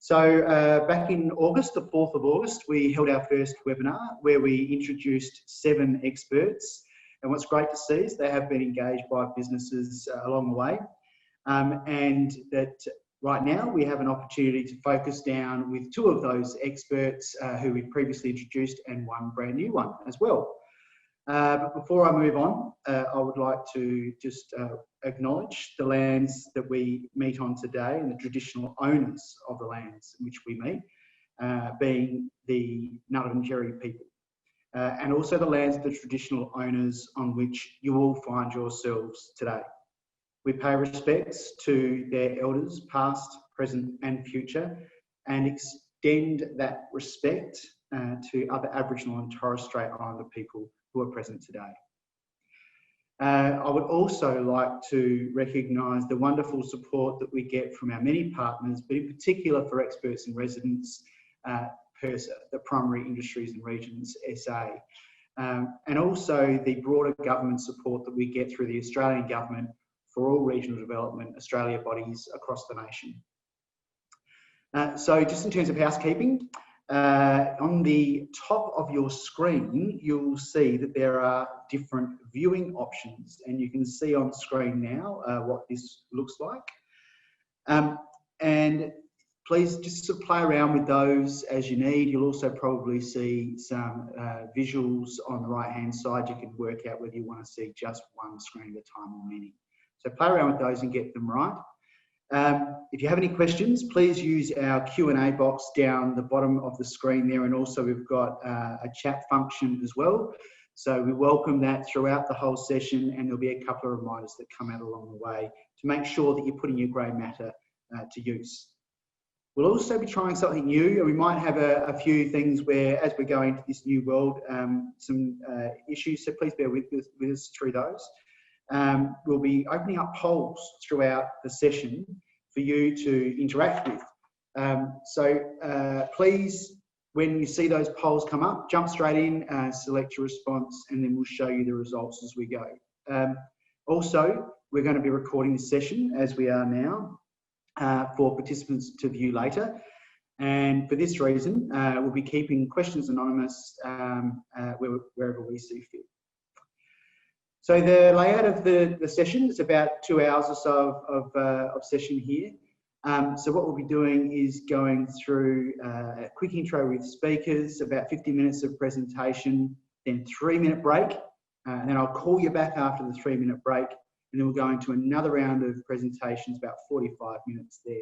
Back in August, the 4th of August, we held our first webinar where we introduced 7 experts. And what's great to see is they have been engaged by businesses along the way. And that right now we have an opportunity to focus down with 2 of those experts who we previously introduced and 1 brand new one as well. But before I move on, I would like to just acknowledge the lands that we meet on today and the traditional owners of the lands in which we meet, being the Ngarrindjeri people, and also the lands of the traditional owners on which you all find yourselves today. We pay respects to their elders, past, present and future, and extend that respect to other Aboriginal and Torres Strait Islander people who are present today. I would also like to recognise the wonderful support that we get from our many partners, but in particular for Experts in Residence, PIRSA, the Primary Industries and Regions SA, and also the broader government support that we get through the Australian Government for all regional development Australia bodies across the nation. So just in terms of housekeeping, on the top of your screen, you'll see that there are different viewing options, and you can see on screen now what this looks like. And please just sort of play around with those as you need. You'll also probably see some visuals on the right-hand side. You can work out whether you want to see just one screen at a time or many. So play around with those and get them right. If you have any questions, please use our Q&A box down the bottom of the screen there, and also we've got a chat function as well. So we welcome that throughout the whole session, and there'll be a couple of reminders that come out along the way to make sure that you're putting your grey matter to use. We'll also be trying something new, and we might have a few things where, as we're going into this new world, some issues, so please bear with us through those. We'll be opening up polls throughout the session for you to interact with. Please, when you see those polls come up, jump straight in, select your response, and then we'll show you the results as we go. Also, we're going to be recording this session, as we are now, for participants to view later. And for this reason, we'll be keeping questions anonymous wherever we see fit. So the layout of the session is about 2 hours or so of session here. So what we'll be doing is going through a quick intro with speakers, about 50 minutes of presentation, then 3-minute break, and then I'll call you back after the 3-minute break, and then we'll go into another round of presentations, about 45 minutes there,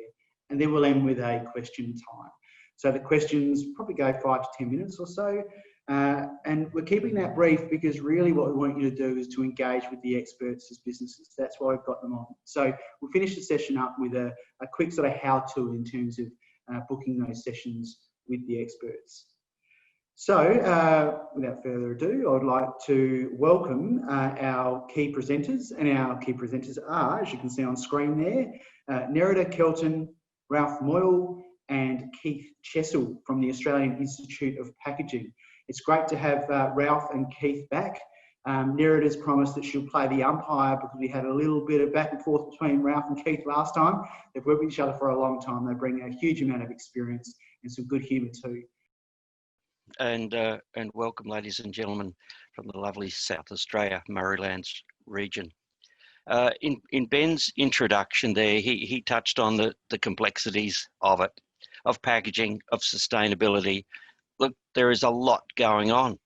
and then we'll end with a question time. So the questions probably go 5 to 10 minutes or so. And we're keeping that brief because really what we want you to do is to engage with the experts as businesses. That's why we've got them on. So we'll finish the session up with a quick sort of how-to in terms of booking those sessions with the experts. So without further ado, I would like to welcome our key presenters, and our key presenters are, as you can see on screen there, Nerida Kelton, Ralph Moyle and Keith Chessel from the Australian Institute of Packaging. It's great to have Ralph and Keith back. Nerida's promised that she'll play the umpire because we had a little bit of back and forth between Ralph and Keith last time. They've worked with each other for a long time. They bring a huge amount of experience and some good humour too. And welcome, ladies and gentlemen, from the lovely South Australia, Murraylands region. In Ben's introduction there, he touched on the complexities of it, of packaging, of sustainability. Look, there is a lot going on,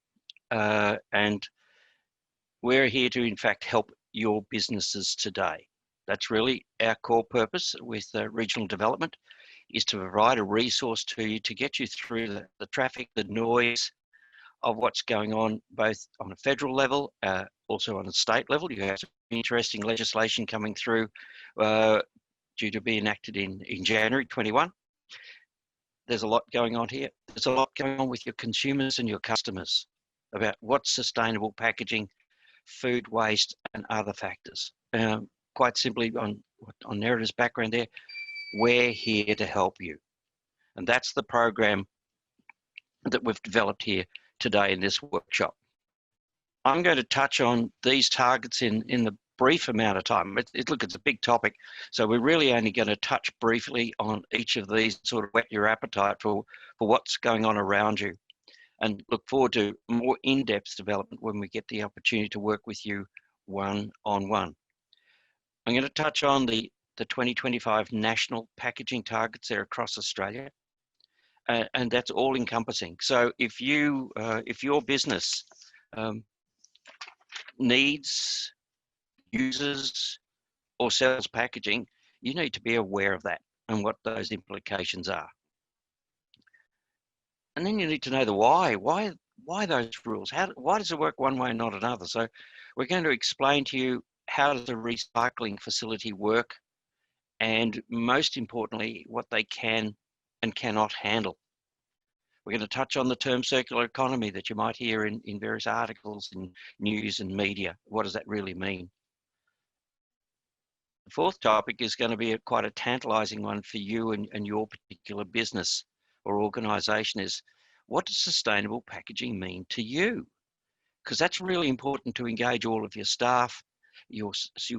and we're here to, in fact, help your businesses today. That's really our core purpose with regional development, is to provide a resource to you to get you through the traffic, the noise of what's going on, both on a federal level, also on a state level. You have some interesting legislation coming through due to be enacted in January 21. There's a lot going on here. There's a lot going on with your consumers and your customers about what's sustainable packaging, food waste, and other factors. Quite simply, on Nerida's background there, we're here to help you. And that's the program that we've developed here today in this workshop. I'm going to touch on these targets in brief amount of time. Look, it's a big topic, so we're really only going to touch briefly on each of these, sort of whet your appetite for what's going on around you, and look forward to more in-depth development when we get the opportunity to work with you one-on-one. I'm going to touch on the 2025 national packaging targets there across Australia, and that's all encompassing. So if your business needs, uses, or sells packaging, you need to be aware of that and what those implications are. And then you need to know the why. Why those rules? Why does it work one way and not another? So we're going to explain to you how does a recycling facility work, and most importantly, what they can and cannot handle. We're going to touch on the term circular economy that you might hear in various articles in news and media. What does that really mean? The fourth topic is going to be quite a tantalizing one for you and your particular business or organisation, is what does sustainable packaging mean to you? Because that's really important to engage all of your staff, your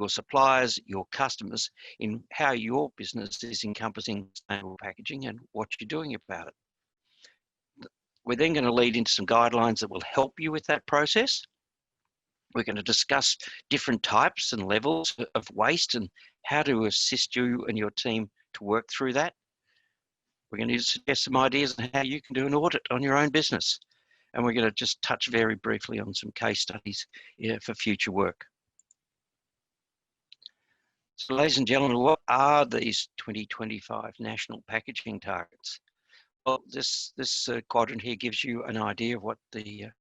suppliers, your customers in how your business is encompassing sustainable packaging and what you're doing about it. We're then going to lead into some guidelines that will help you with that process. We're going to discuss different types and levels of waste and how to assist you and your team to work through that. We're going to suggest some ideas on how you can do an audit on your own business. And we're going to just touch very briefly on some case studies for future work. So ladies and gentlemen, what are these 2025 national packaging targets? Well, this quadrant here gives you an idea of what the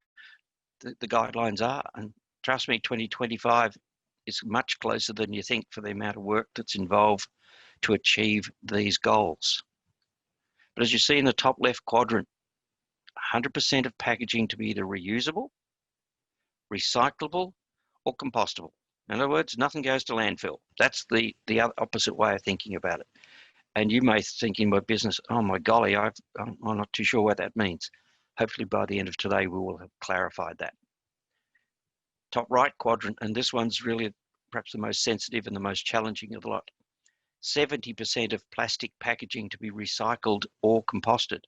guidelines are. And trust me, 2025 is much closer than you think for the amount of work that's involved to achieve these goals. But as you see in the top left quadrant, 100% of packaging to be either reusable, recyclable, or compostable. In other words, nothing goes to landfill. That's the opposite way of thinking about it. And you may think in my business, oh my golly, I'm not too sure what that means. Hopefully by the end of today, we will have clarified that. Top right quadrant, and this one's really perhaps the most sensitive and the most challenging of the lot. 70% of plastic packaging to be recycled or composted.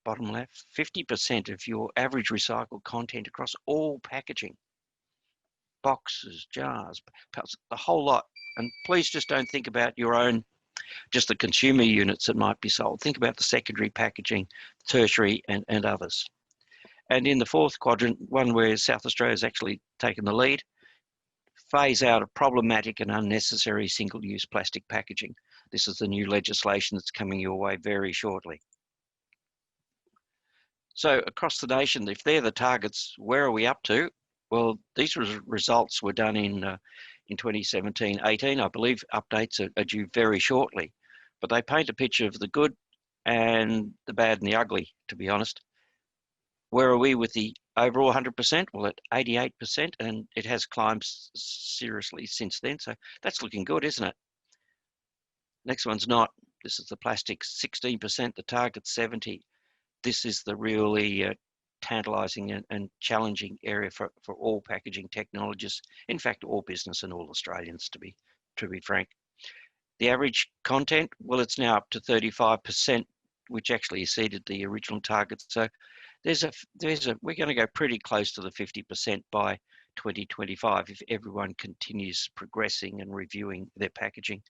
Bottom left, 50% of your average recycled content across all packaging. Boxes, jars, pouches, the whole lot. And please just don't think about your own, just the consumer units that might be sold. Think about the secondary packaging, tertiary, and others. And in the fourth quadrant, one where South Australia has actually taken the lead, phase out of problematic and unnecessary single-use plastic packaging. This is the new legislation that's coming your way very shortly. So across the nation, if they're the targets, where are we up to? Well, these results were done in 2017-18. I believe updates are due very shortly, but they paint a picture of the good and the bad and the ugly, to be honest. Where are we with the overall 100%? Well, at 88%, and it has climbed seriously since then. So that's looking good, isn't it? Next one's not. This is the plastics, 16%, the target 70%. This is the really tantalizing and challenging area for all packaging technologists. In fact, all business and all Australians, to be frank. The average content, well, it's now up to 35%, which actually exceeded the original target. So we're going to go pretty close to the 50% by 2025 if everyone continues progressing and reviewing their packaging.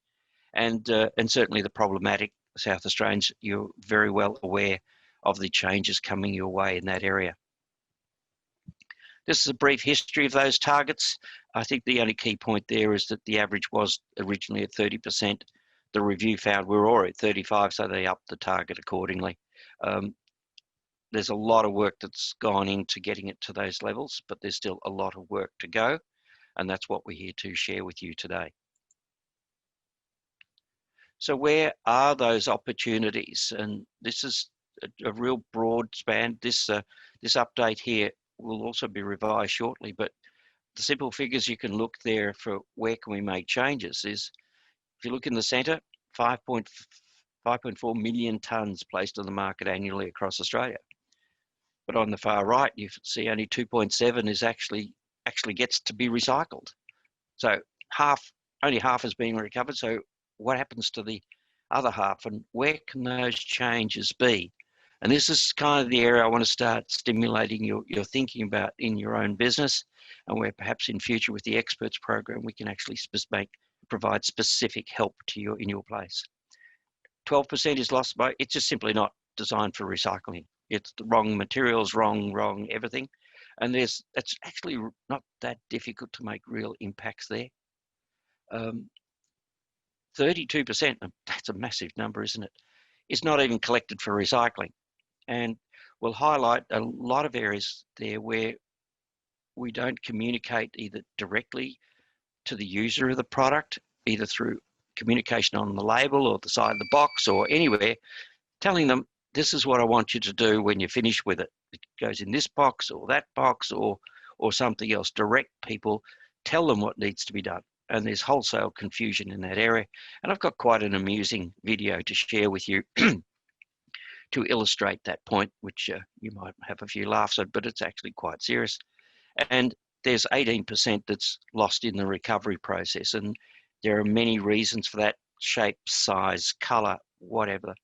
And certainly the problematic South Australians, you're very well aware of the changes coming your way in that area. This is a brief history of those targets. I think the only key point there is that the average was originally at 30%. The review found we were already at 35%, so they upped the target accordingly. There's a lot of work that's gone into getting it to those levels, but there's still a lot of work to go, and that's what we're here to share with you today. So where are those opportunities? And this is a real broad span. This update here will also be revised shortly, but the simple figures you can look there for where can we make changes is, if you look in the centre, 5.4 million tonnes placed on the market annually across Australia. But on the far right, you see only 2.7 is actually actually gets to be recycled. So only half is being recovered. So what happens to the other half, and where can those changes be? And this is kind of the area I want to start stimulating your thinking about in your own business, and where perhaps in future with the experts program, we can actually provide specific help to you in your place. 12% is lost by, it's just simply not designed for recycling. It's the wrong materials, wrong everything. And it's actually not that difficult to make real impacts there. 32%, that's a massive number, isn't it? Is not even collected for recycling. And we'll highlight a lot of areas there where we don't communicate either directly to the user of the product, either through communication on the label or the side of the box or anywhere, telling them, this is what I want you to do when you're finished with it. It goes in this box or that box or something else. Direct people, tell them what needs to be done. And there's wholesale confusion in that area. And I've got quite an amusing video to share with you to illustrate that point, which you might have a few laughs at, but it's actually quite serious. And there's 18% that's lost in the recovery process. And there are many reasons for that: shape, size, colour, whatever,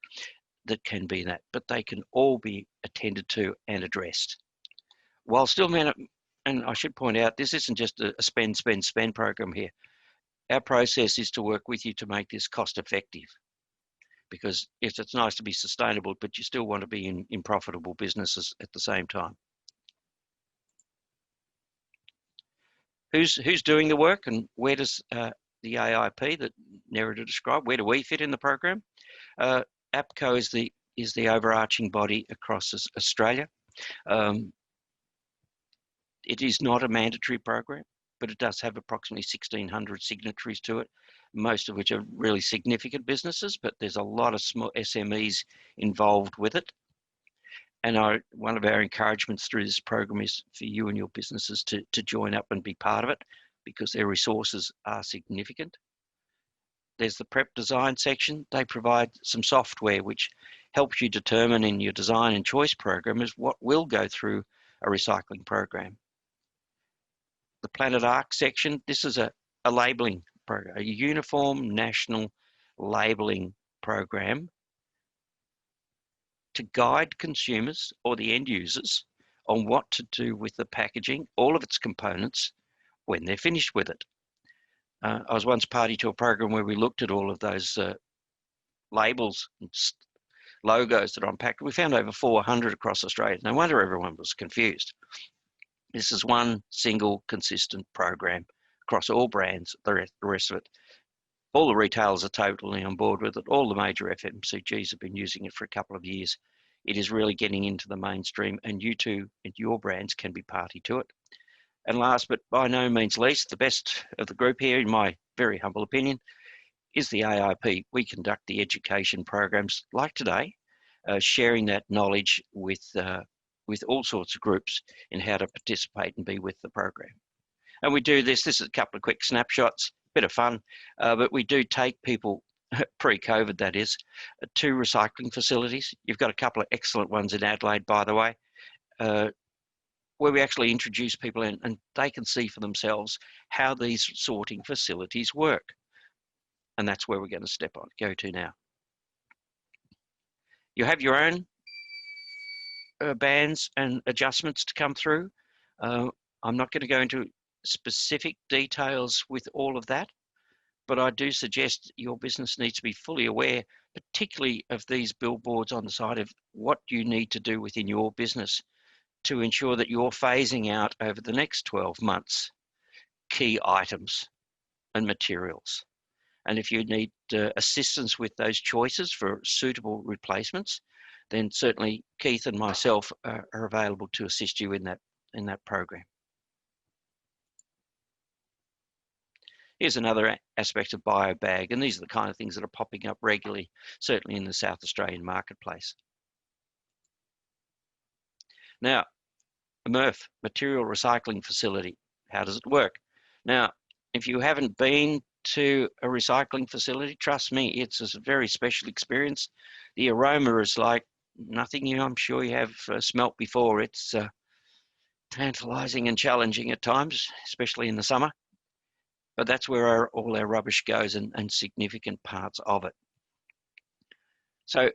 that can be that. But they can all be attended to and addressed. While still, and I should point out, this isn't just a spend program here. Our process is to work with you to make this cost effective. Because yes, it's nice to be sustainable, but you still want to be in profitable businesses at the same time. Who's doing the work, and where does the AIP that Nerida described, where do we fit in the program? APCO is the overarching body across Australia. It is not a mandatory program, but it does have approximately 1,600 signatories to it, most of which are really significant businesses, but there's a lot of small SMEs involved with it. And one of our encouragements through this program is for you and your businesses to join up and be part of it, because their resources are significant. There's the prep design section. They provide some software which helps you determine in your design and choice program is what will go through a recycling program. The Planet Arc section, this is a labelling program, a uniform national labelling program to guide consumers or the end users on what to do with the packaging, all of its components, when they're finished with it. I was once party to a program where we looked at all of those labels and logos that are unpacked. We found over 400 across Australia. No wonder everyone was confused. This is one single consistent program across all brands, the rest of it. All the retailers are totally on board with it. All the major FMCGs have been using it for a couple of years. It is really getting into the mainstream, and you two and your brands can be party to it. And last but by no means least, the best of the group here, in my very humble opinion, is the AIP. We conduct the education programs like today, sharing that knowledge with all sorts of groups in how to participate and be with the program. And we do this is a couple of quick snapshots, bit of fun, but we do take people, pre-COVID that is, to recycling facilities. You've got a couple of excellent ones in Adelaide, by the way, where we actually introduce people in and they can see for themselves how these sorting facilities work. And that's where we're going to go to now. You have your own bans and adjustments to come through. I'm not going to go into specific details with all of that, but I do suggest your business needs to be fully aware, particularly of these billboards on the side of what you need to do within your business to ensure that you're phasing out over the next 12 months key items and materials. And if you need assistance with those choices for suitable replacements, then certainly Keith and myself are available to assist you in that program. Here's another aspect of BioBag, and these are the kind of things that are popping up regularly, certainly in the South Australian marketplace. Now, a MRF, Material Recycling Facility, how does it work? Now, if you haven't been to a recycling facility, trust me, it's a very special experience. The aroma is like nothing I'm sure you have smelt before. It's tantalising and challenging at times, especially in the summer. But that's where all our rubbish goes, and significant parts of it. So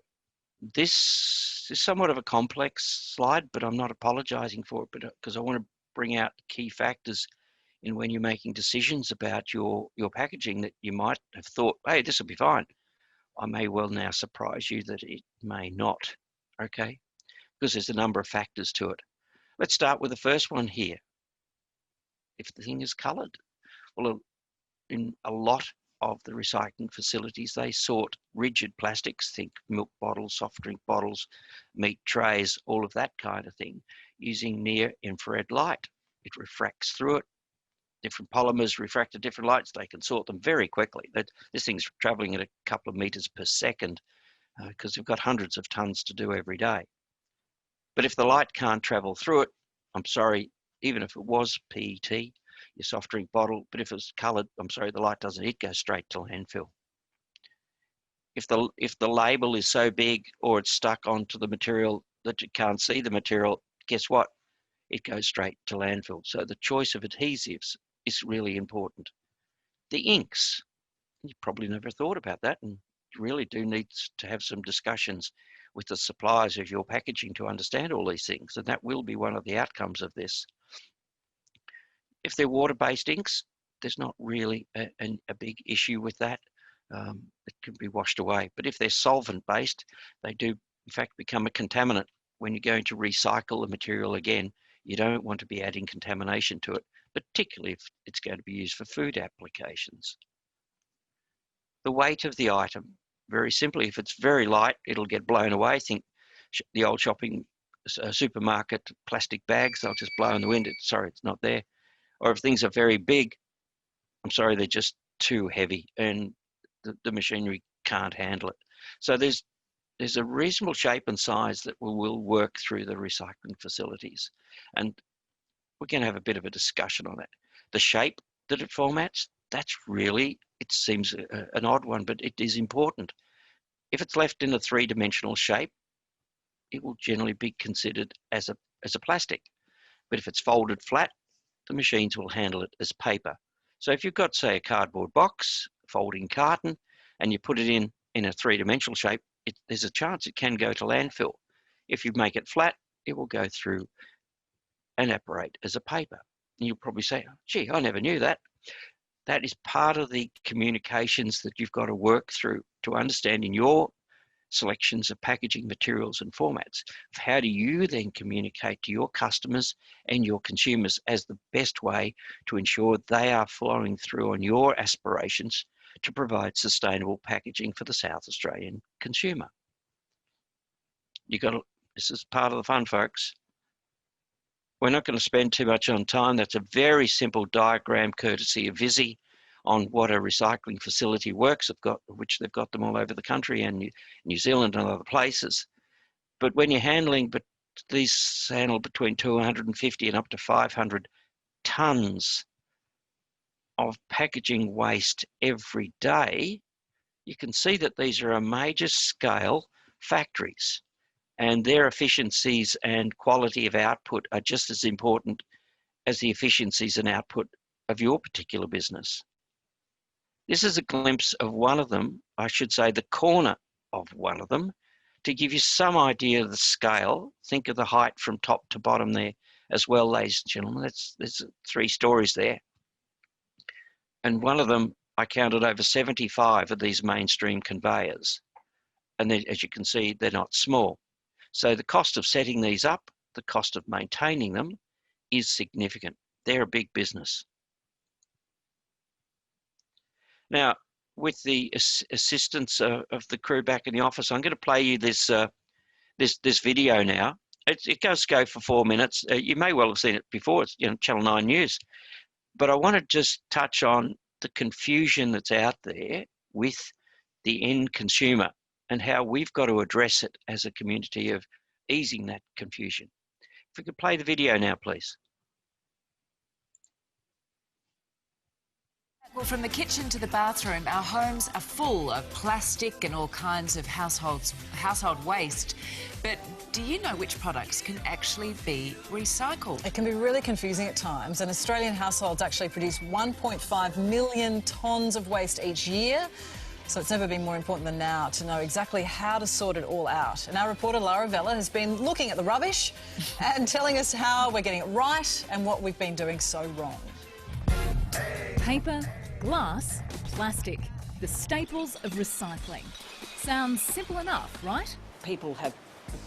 this is somewhat of a complex slide, but I'm not apologising for it, because I want to bring out key factors in when you're making decisions about your packaging that you might have thought, hey, this will be fine. I may well now surprise you that it may not, okay? Because there's a number of factors to it. Let's start with the first one here. If the thing is coloured, well, in a lot of the recycling facilities, they sort rigid plastics, think milk bottles, soft drink bottles, meat trays, all of that kind of thing, using near infrared light. It refracts through it. Different polymers refract at different lights. They can sort them very quickly. This thing's traveling at a couple of meters per second because you've got hundreds of tons to do every day. But if the light can't travel through it, I'm sorry, even if it was PET, your soft drink bottle, but if it's coloured, I'm sorry, the light doesn't, it goes straight to landfill. If the label is so big or it's stuck onto the material that you can't see the material, guess what? It goes straight to landfill. So the choice of adhesives is really important. The inks, you probably never thought about that, and you really do need to have some discussions with the suppliers of your packaging to understand all these things, and that will be one of the outcomes of this. If they're water-based inks, there's not really a big issue with that. It can be washed away. But if they're solvent-based, they do, in fact, become a contaminant. When you're going to recycle the material again, you don't want to be adding contamination to it, particularly if it's going to be used for food applications. The weight of the item, very simply, if it's very light, it'll get blown away. Think the old shopping supermarket plastic bags, they'll just blow in the wind. Sorry, it's not there. Or if things are very big, I'm sorry, they're just too heavy and the machinery can't handle it. So there's a reasonable shape and size that will work through the recycling facilities. And we're going to have a bit of a discussion on that. The shape that it formats, that's really, it seems an odd one, but it is important. If it's left in a three-dimensional shape, it will generally be considered as a plastic. But if it's folded flat, the machines will handle it as paper. So if you've got, say, a cardboard box, folding carton, and you put it in a three-dimensional shape, there's a chance it can go to landfill. If you make it flat, it will go through and operate as a paper. And you'll probably say, gee, I never knew that. That is part of the communications that you've got to work through to understand in your selections of packaging materials and formats. How do you then communicate to your customers and your consumers as the best way to ensure they are following through on your aspirations to provide sustainable packaging for the South Australian consumer? This is part of the fun, folks. We're not going to spend too much on time. That's a very simple diagram courtesy of Visi on what a recycling facility works, which they've got them all over the country and New Zealand and other places. But when you're handling, these handle between 250 and up to 500 tonnes of packaging waste every day, you can see that these are a major scale factories, and their efficiencies and quality of output are just as important as the efficiencies and output of your particular business. This is a glimpse of one of them, I should say the corner of one of them, to give you some idea of the scale. Think of the height from top to bottom there as well, ladies and gentlemen. There's 3 stories there. And one of them, I counted over 75 of these mainstream conveyors. And as you can see, they're not small. So the cost of setting these up, the cost of maintaining them is significant. They're a big business. Now, with the assistance of the crew back in the office, I'm going to play you this video now. It does go for 4 minutes. You may well have seen it before. It's Channel 9 News. But I want to just touch on the confusion that's out there with the end consumer and how we've got to address it as a community of easing that confusion. If we could play the video now, please. Well, from the kitchen to the bathroom, our homes are full of plastic and all kinds of household waste. But do you know which products can actually be recycled? It can be really confusing at times, and Australian households actually produce 1.5 million tonnes of waste each year. So it's never been more important than now to know exactly how to sort it all out. And our reporter Lara Vella has been looking at the rubbish and telling us how we're getting it right and what we've been doing so wrong. Paper, glass, plastic, the staples of recycling. Sounds simple enough, right? People have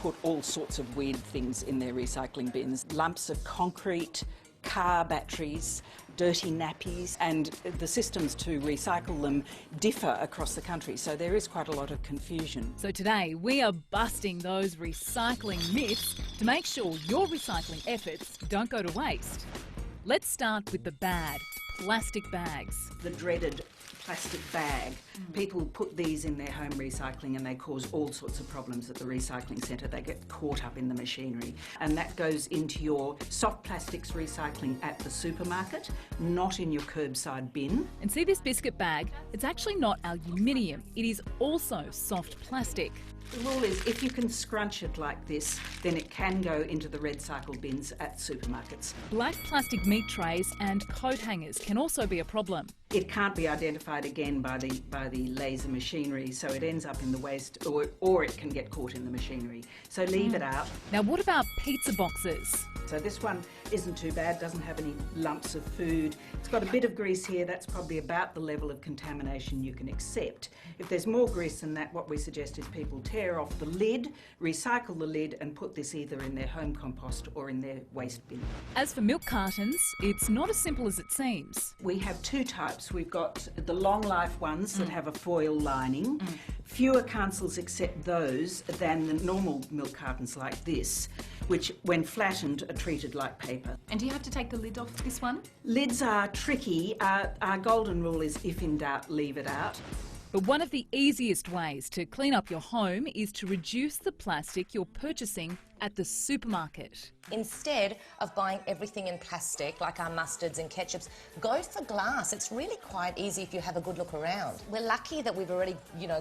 put all sorts of weird things in their recycling bins. Lumps of concrete, car batteries, dirty nappies, and the systems to recycle them differ across the country, so there is quite a lot of confusion. So today we are busting those recycling myths to make sure your recycling efforts don't go to waste. Let's start with the bad, plastic bags. The dreaded plastic bag. People put these in their home recycling and they cause all sorts of problems at the recycling centre. They get caught up in the machinery, and that goes into your soft plastics recycling at the supermarket, not in your curbside bin. And see this biscuit bag? It's actually not aluminium. It is also soft plastic. The rule is if you can scrunch it like this, then it can go into the red cycle bins at supermarkets. Black plastic meat trays and coat hangers can also be a problem. It can't be identified again by the laser machinery, so it ends up in the waste, or it can get caught in the machinery. So leave it out. Now what about pizza boxes? So this one isn't too bad, doesn't have any lumps of food. It's got a bit of grease here, that's probably about the level of contamination you can accept. If there's more grease than that, what we suggest is people tear off the lid, recycle the lid and put this either in their home compost or in their waste bin. As for milk cartons, it's not as simple as it seems. We have two types. We've got the long life ones that have a foil lining. Fewer councils accept those than the normal milk cartons like this, which when flattened are treated like paper. And do you have to take the lid off this one? Lids are tricky. Our golden rule is if in doubt, leave it out. But one of the easiest ways to clean up your home is to reduce the plastic you're purchasing at the supermarket. Instead of buying everything in plastic, like our mustards and ketchups, go for glass. It's really quite easy if you have a good look around. We're lucky that we've already,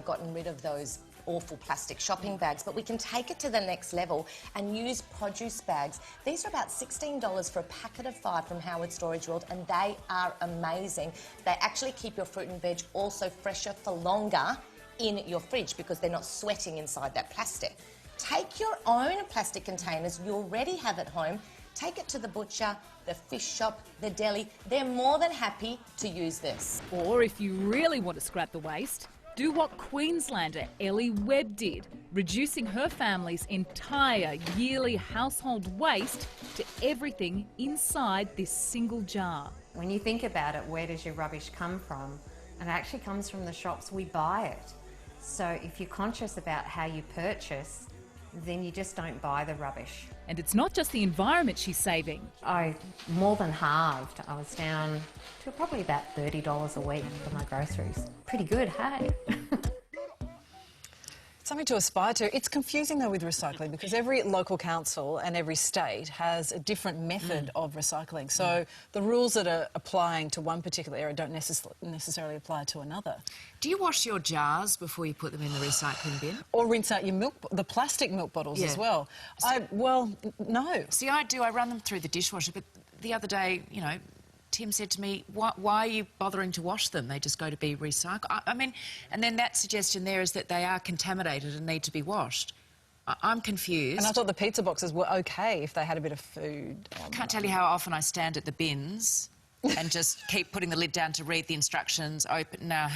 gotten rid of those awful plastic shopping bags, but we can take it to the next level and use produce bags. These are about $16 for a packet of 5 from Howard Storage World, and they are amazing. They actually keep your fruit and veg also fresher for longer in your fridge because they're not sweating inside that plastic. Take your own plastic containers you already have at home, take it to the butcher, the fish shop, the deli. They're more than happy to use this. Or if you really want to scrap the waste, do what Queenslander Ellie Webb did, reducing her family's entire yearly household waste to everything inside this single jar. When you think about it, where does your rubbish come from? And it actually comes from the shops we buy it. So if you're conscious about how you purchase, then you just don't buy the rubbish. And it's not just the environment she's saving. I more than halved. I was down to probably about $30 a week for my groceries. Pretty good, hey? Something to aspire to. It's confusing though with recycling because every local council and every state has a different method of recycling. So the rules that are applying to one particular area don't necessarily apply to another. Do you wash your jars before you put them in the recycling bin? Or rinse out your the plastic milk bottles as well. Well, no. See, I do. I run them through the dishwasher, but the other day, Tim said to me, why are you bothering to wash them? They just go to be recycled. I mean, and then that suggestion there is that they are contaminated and need to be washed. I'm confused. And I thought the pizza boxes were okay if they had a bit of food on Can't tell you how often I stand at the bins and just keep putting the lid down to read the instructions, open. No,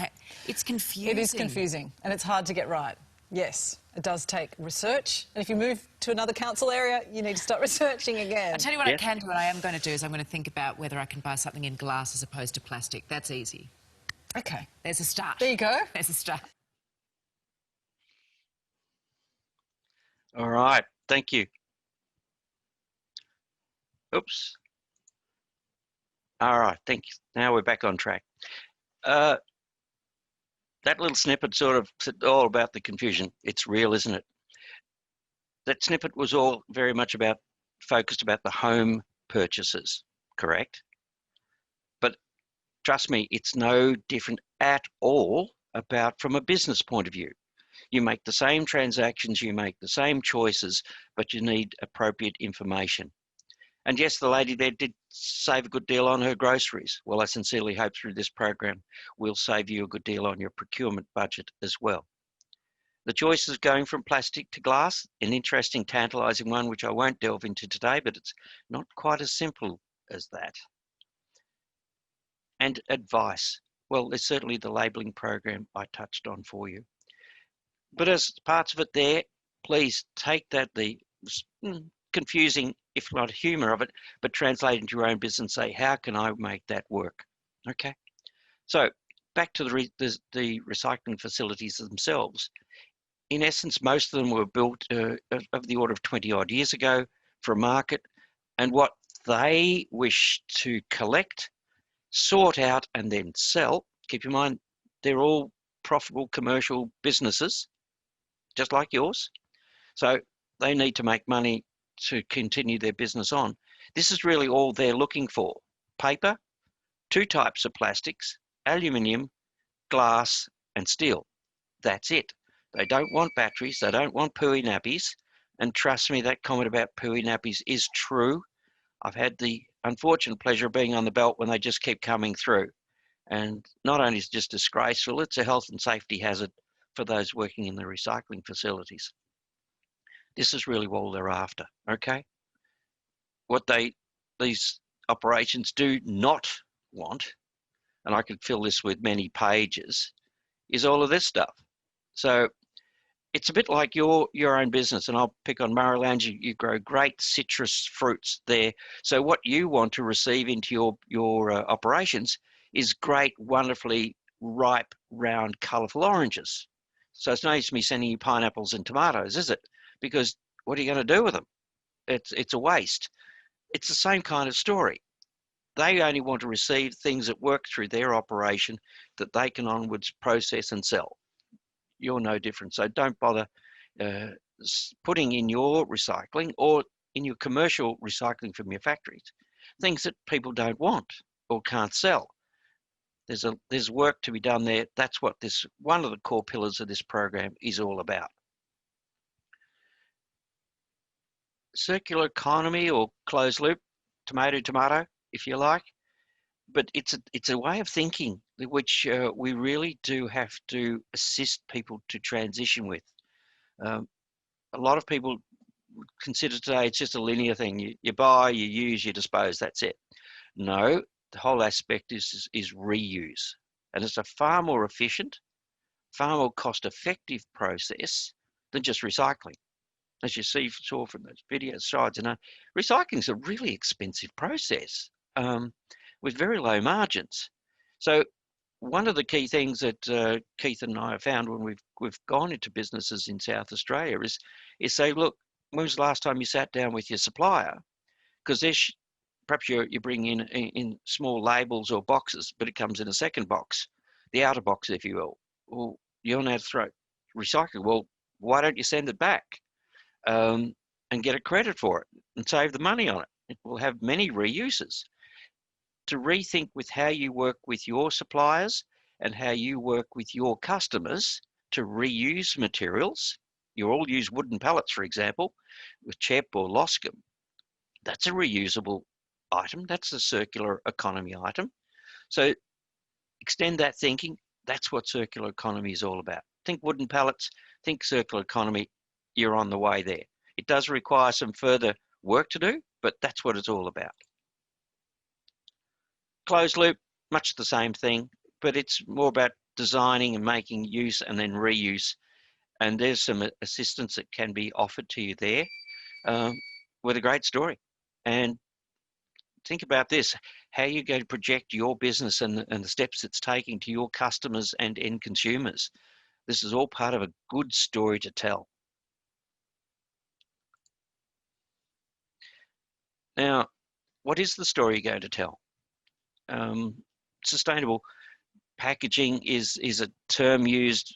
it's confusing. It is confusing and it's hard to get right. Yes, it does take research. And if you move to another council area, you need to start researching again. I'll tell you what I can do, what I am going to do is I'm going to think about whether I can buy something in glass as opposed to plastic. That's easy. OK. There's a start. There you go. There's a start. All right, thank you. Oops. All right, thank you. Now we're back on track. That little snippet sort of said all about the confusion. It's real, isn't it? That snippet was all very much focused about the home purchases, correct? But trust me, it's no different at all about from a business point of view. You make the same transactions, you make the same choices, but you need appropriate information. And yes, the lady there did save a good deal on her groceries. Well, I sincerely hope through this program we'll save you a good deal on your procurement budget as well. The choice is going from plastic to glass, an interesting, tantalising one, which I won't delve into today, but it's not quite as simple as that. And advice. Well, there's certainly the labelling program I touched on for you. But as parts of it there, please take that, the confusing, if not humour of it, but translate into your own business and say, how can I make that work? Okay. So back to the recycling facilities themselves. In essence, most of them were built of the order of 20 odd years ago for a market, and what they wish to collect, sort out and then sell. Keep in mind, they're all profitable commercial businesses, just like yours. So they need to make money to continue their business on. This is really all they're looking for. Paper, two types of plastics, aluminium, glass and steel. That's it. They don't want batteries. They don't want pooey nappies. And trust me, that comment about pooey nappies is true. I've had the unfortunate pleasure of being on the belt when they just keep coming through. And not only is it just disgraceful, it's a health and safety hazard for those working in the recycling facilities. This is really all they're after, okay? What these operations do not want, and I could fill this with many pages, is all of this stuff. So it's a bit like your own business, and I'll pick on Murraylands. You grow great citrus fruits there. So what you want to receive into your operations is great, wonderfully ripe, round, colourful oranges. So it's no use me sending you pineapples and tomatoes, is it? Because what are you going to do with them? It's a waste. It's the same kind of story. They only want to receive things that work through their operation that they can onwards process and sell. You're no different. So don't bother putting in your recycling or in your commercial recycling from your factories things that people don't want or can't sell. There's work to be done there. That's what one of the core pillars of this program is all about. Circular economy or closed loop, tomato, if you like, but it's a way of thinking which we really do have to assist people to transition with. A lot of people consider today it's just a linear thing. You buy, you use, you dispose, that's it. No, the whole aspect is reuse. And it's a far more efficient, far more cost-effective process than just recycling. As you saw from those video slides, recycling is a really expensive process with very low margins. So one of the key things that Keith and I have found when we've gone into businesses in South Australia is say, look, when was the last time you sat down with your supplier? Because perhaps you bring in small labels or boxes, but it comes in a second box, the outer box, if you will. Well, you're now throw recycling. Well, why don't you send it back and get a credit for it and save the money on it? It will have many reuses. To rethink with how you work with your suppliers and how you work with your customers to reuse materials. You all use wooden pallets, for example, with CHEP or Loscam. That's a reusable item. That's a circular economy item. So extend that thinking. That's what circular economy is all about. Think wooden pallets, think circular economy. You're on the way there. It does require some further work to do, but that's what it's all about. Closed loop, much the same thing, but it's more about designing and making use and then reuse. And there's some assistance that can be offered to you there with a great story. And think about this, how you're going to project your business and the steps it's taking to your customers and end consumers. This is all part of a good story to tell. Now, what is the story you're going to tell? Sustainable packaging is a term used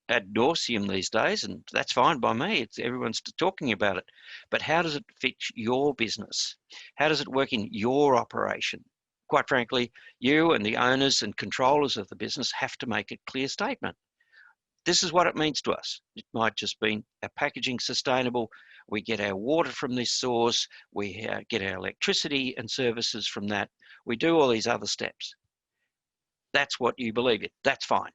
ad nauseum these days, and that's fine by me. Everyone's talking about it. But how does it fit your business? How does it work in your operation? quite frankly, you and the owners and controllers of the business have to make a clear statement. This is what it means to us. It might just be our packaging sustainable. We get our water from this source. We get our electricity and services from that. We do all these other steps. That's what you believe in. That's fine.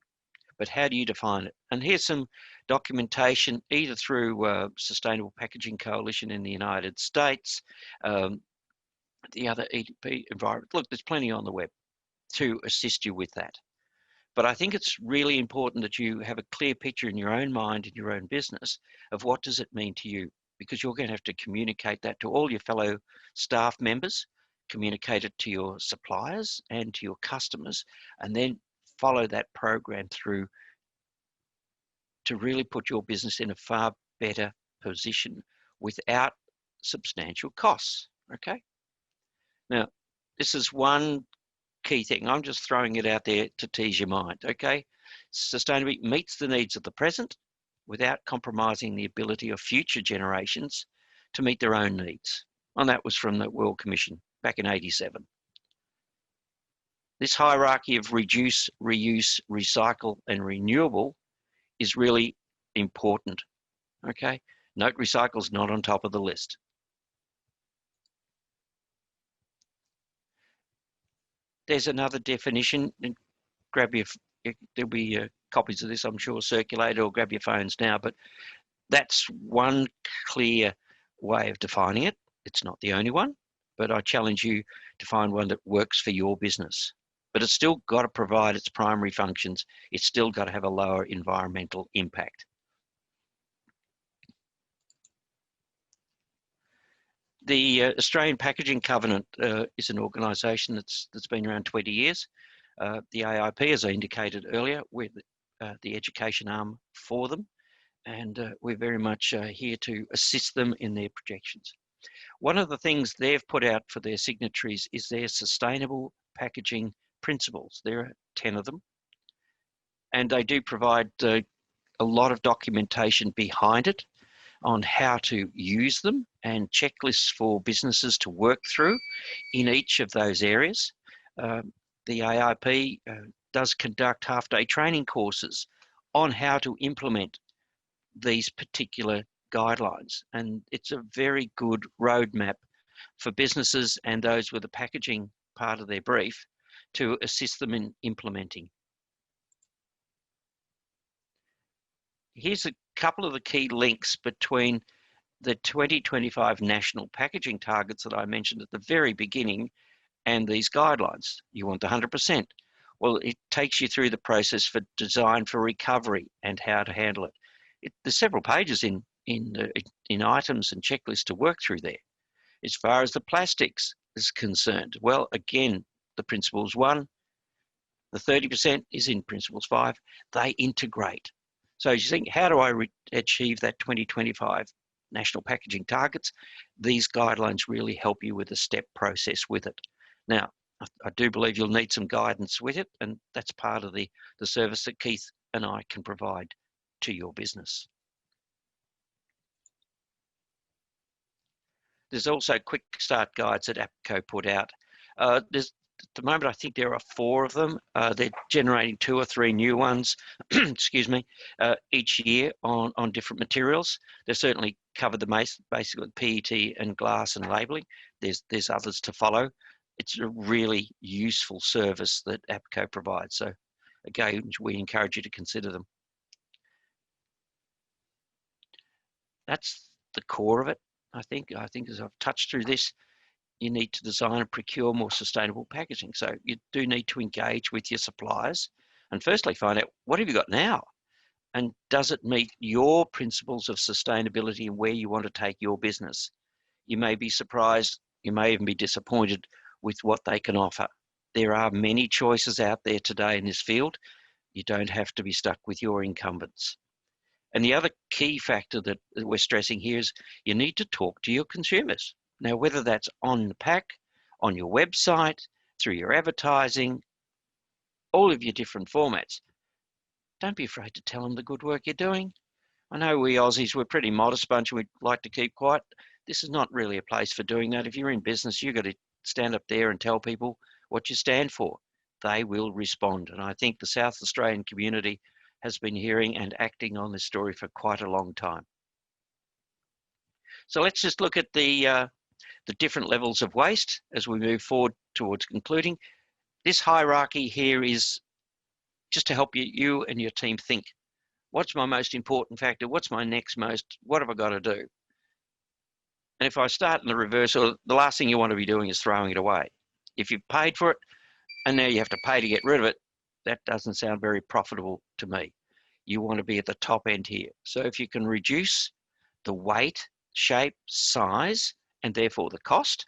But how do you define it? And here's some documentation, either through Sustainable Packaging Coalition in the United States, the other EDP environment. Look, there's plenty on the web to assist you with that. But I think it's really important that you have a clear picture in your own mind, in your own business, of what does it mean to you, because you're going to have to communicate that to all your fellow staff members, communicate it to your suppliers and to your customers, and then follow that program through to really put your business in a far better position without substantial costs, okay? Now, this is one key thing. I'm just throwing it out there to tease your mind, okay? Sustainability meets the needs of the present without compromising the ability of future generations to meet their own needs. And that was from the World Commission back in '87. This hierarchy of reduce, reuse, recycle, and renewable is really important, okay? Note recycle is not on top of the list. There's another definition, and grab your, there'll be copies of this, I'm sure, circulated, or grab your phones now, but that's one clear way of defining it. It's not the only one, but I challenge you to find one that works for your business. But it's still got to provide its primary functions. It's still got to have a lower environmental impact. The Australian Packaging Covenant is an organisation that's been around 20 years. The AIP, as I indicated earlier, we're the education arm for them, and we're very much here to assist them in their projections. One of the things they've put out for their signatories is their sustainable packaging principles. There are 10 of them, and they do provide a lot of documentation behind it on how to use them and checklists for businesses to work through in each of those areas. The AIP does conduct half-day training courses on how to implement these particular guidelines, and it's a very good roadmap for businesses and those with the packaging part of their brief to assist them in implementing. Here's a couple of the key links between the 2025 national packaging targets that I mentioned at the very beginning and these guidelines. You want 100%. Well, it takes you through the process for design for recovery and how to handle it. There's several pages in items and checklists to work through there. As far as the plastics is concerned, well, again, the principles 1, the 30% is in principles 5. They integrate. So you think, how do I achieve that 2025 national packaging targets? These guidelines really help you with a step process with it. Now, I do believe you'll need some guidance with it, and that's part of the service that Keith and I can provide to your business. There's also quick start guides that APCO put out. At the moment, I think there are 4 of them. They're generating 2 or 3 new ones, excuse me, each year on different materials. They certainly covered the basically PET and glass and labelling. There's others to follow. It's a really useful service that APCO provides. So again, we encourage you to consider them. That's the core of it, I think. I think as I've touched through this, you need to design and procure more sustainable packaging. So you do need to engage with your suppliers and firstly find out, what have you got now? And does it meet your principles of sustainability and where you want to take your business? You may be surprised, you may even be disappointed with what they can offer. There are many choices out there today in this field. You don't have to be stuck with your incumbents. And the other key factor that we're stressing here is you need to talk to your consumers. Now, whether that's on the pack, on your website, through your advertising, all of your different formats, don't be afraid to tell them the good work you're doing. I know we Aussies, we're a pretty modest bunch and we'd like to keep quiet. This is not really a place for doing that. If you're in business, you've got to stand up there and tell people what you stand for, they will respond. And I think the South Australian community has been hearing and acting on this story for quite a long time. So let's just look at the different levels of waste as we move forward towards concluding. This hierarchy here is just to help you and your team think, what's my most important factor? What's my next most? What have I got to do? And if I start in the reverse, the last thing you want to be doing is throwing it away. If you've paid for it and now you have to pay to get rid of it, that doesn't sound very profitable to me. You want to be at the top end here. So if you can reduce the weight, shape, size, and therefore the cost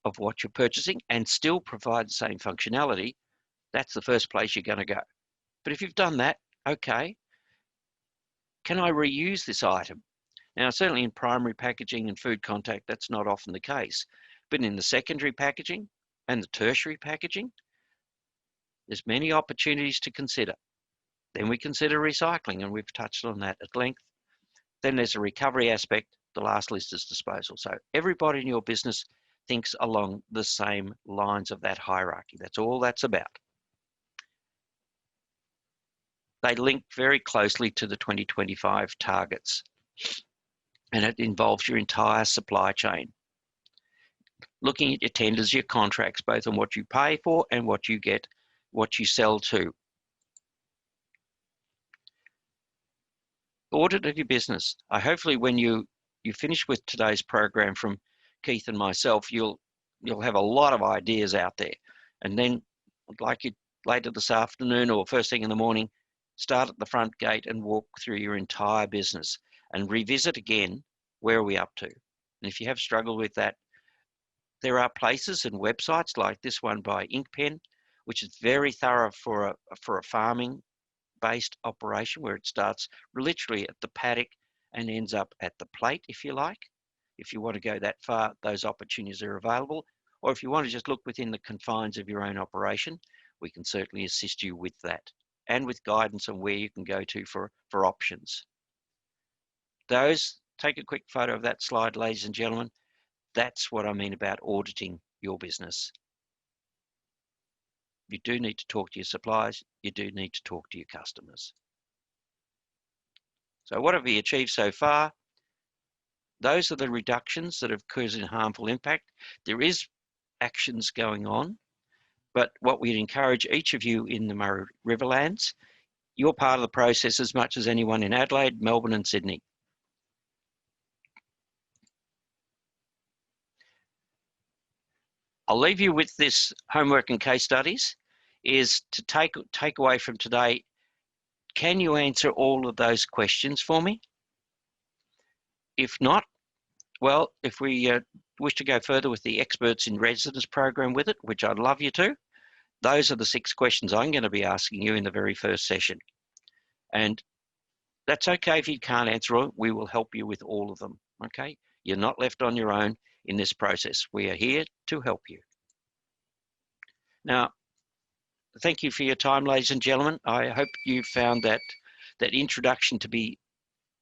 of what you're purchasing and still provide the same functionality, that's the first place you're going to go. But if you've done that, okay, can I reuse this item? Now, certainly in primary packaging and food contact, that's not often the case. But in the secondary packaging and the tertiary packaging, there's many opportunities to consider. Then we consider recycling, and we've touched on that at length. Then there's a recovery aspect. The last list is disposal. So everybody in your business thinks along the same lines of that hierarchy. That's all that's about. They link very closely to the 2025 targets, and it involves your entire supply chain. Looking at your tenders, your contracts, both on what you pay for and what you get, what you sell to. Audit of your business. Hopefully when you finish with today's program from Keith and myself, you'll have a lot of ideas out there. And then I'd like you later this afternoon or first thing in the morning, start at the front gate and walk through your entire business and revisit again, where are we up to? And if you have struggled with that, there are places and websites like this one by InkPen, which is very thorough for a farming-based operation, where it starts literally at the paddock and ends up at the plate, if you like. If you want to go that far, those opportunities are available. Or if you want to just look within the confines of your own operation, we can certainly assist you with that and with guidance on where you can go to for options. Take a quick photo of that slide, ladies and gentlemen. That's what I mean about auditing your business. You do need to talk to your suppliers. You do need to talk to your customers. So what have we achieved so far? Those are the reductions that have caused a harmful impact. There is actions going on, but what we'd encourage each of you in the Murray Riverlands, you're part of the process as much as anyone in Adelaide, Melbourne and Sydney. I'll leave you with this homework and case studies, is to take away from today, can you answer all of those questions for me? If not, well, if we wish to go further with the Experts in Residence program with it, which I'd love you to, those are the 6 questions I'm going to be asking you in the very first session. And that's okay if you can't answer all, we will help you with all of them, okay? You're not left on your own in this process. We are here to help you. Now, thank you for your time, ladies and gentlemen. I hope you found that introduction to be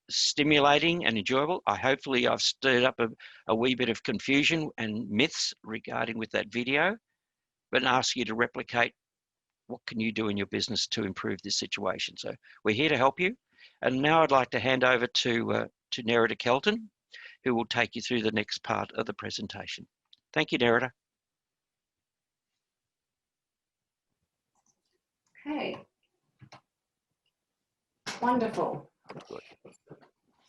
stimulating and enjoyable. Hopefully I've stirred up a wee bit of confusion and myths regarding with that video, but ask you to replicate what can you do in your business to improve this situation. So we're here to help you. And now I'd like to hand over to Nerida Kelton, who will take you through the next part of the presentation. Thank you, Nerida. Okay. Wonderful.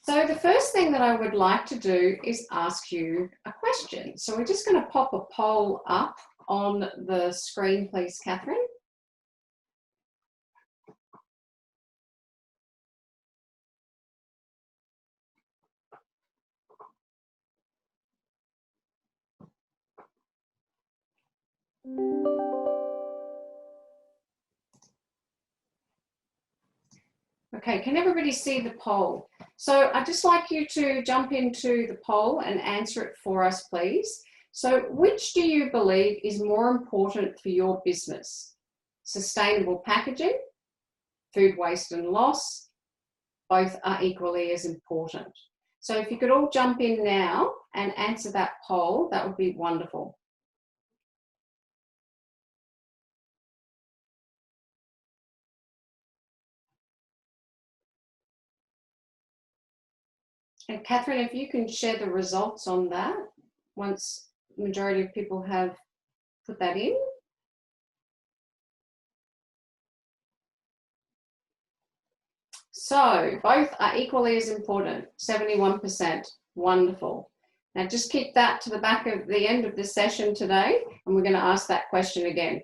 So the first thing that I would like to do is ask you a question. So we're just going to pop a poll up on the screen, please, Catherine. Okay, can everybody see the poll? So I'd just like you to jump into the poll and answer it for us, please. So which do you believe is more important for your business? Sustainable packaging, food waste and loss, both are equally as important. So if you could all jump in now and answer that poll, that would be wonderful. And Catherine, if you can share the results on that once the majority of people have put that in. So both are equally as important, 71%. Wonderful. Now just keep that to the back of the end of the session today, and we're going to ask that question again.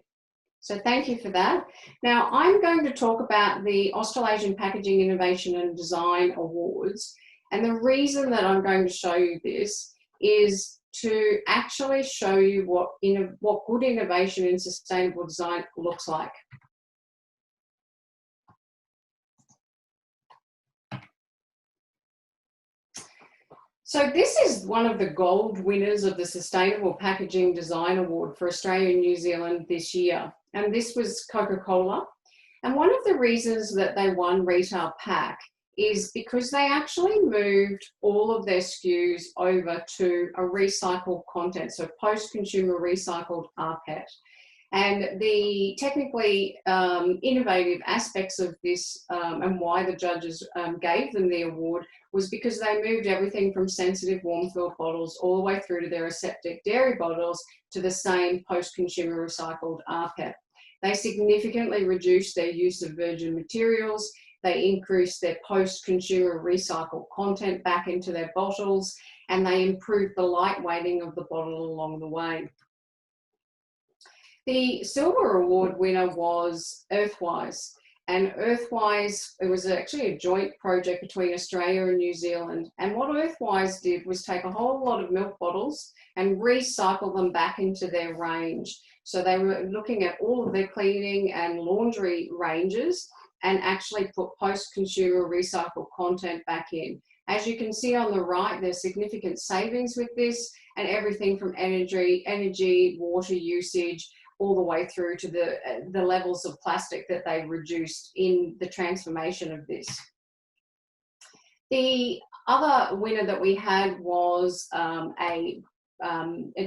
So thank you for that. Now I'm going to talk about the Australasian Packaging Innovation and Design Awards. And the reason that I'm going to show you this is to actually show you what good innovation in sustainable design looks like. So this is one of the gold winners of the Sustainable Packaging Design Award for Australia and New Zealand this year. And this was Coca-Cola. And one of the reasons that they won Retail Pack is because they actually moved all of their SKUs over to a recycled content, so post-consumer recycled rPET. And the technically innovative aspects of this and why the judges gave them the award was because they moved everything from sensitive warm-filled bottles all the way through to their aseptic dairy bottles to the same post-consumer recycled rPET. They significantly reduced their use of virgin materials. They increased their post-consumer recycled content back into their bottles, and they improved the lightweighting of the bottle along the way. The silver award winner was Earthwise. And Earthwise, it was actually a joint project between Australia and New Zealand. And what Earthwise did was take a whole lot of milk bottles and recycle them back into their range. So they were looking at all of their cleaning and laundry ranges and actually put post-consumer recycled content back in. As you can see on the right, there's significant savings with this, and everything from energy, water usage, all the way through to the levels of plastic that they reduced in the transformation of this. The other winner that we had was a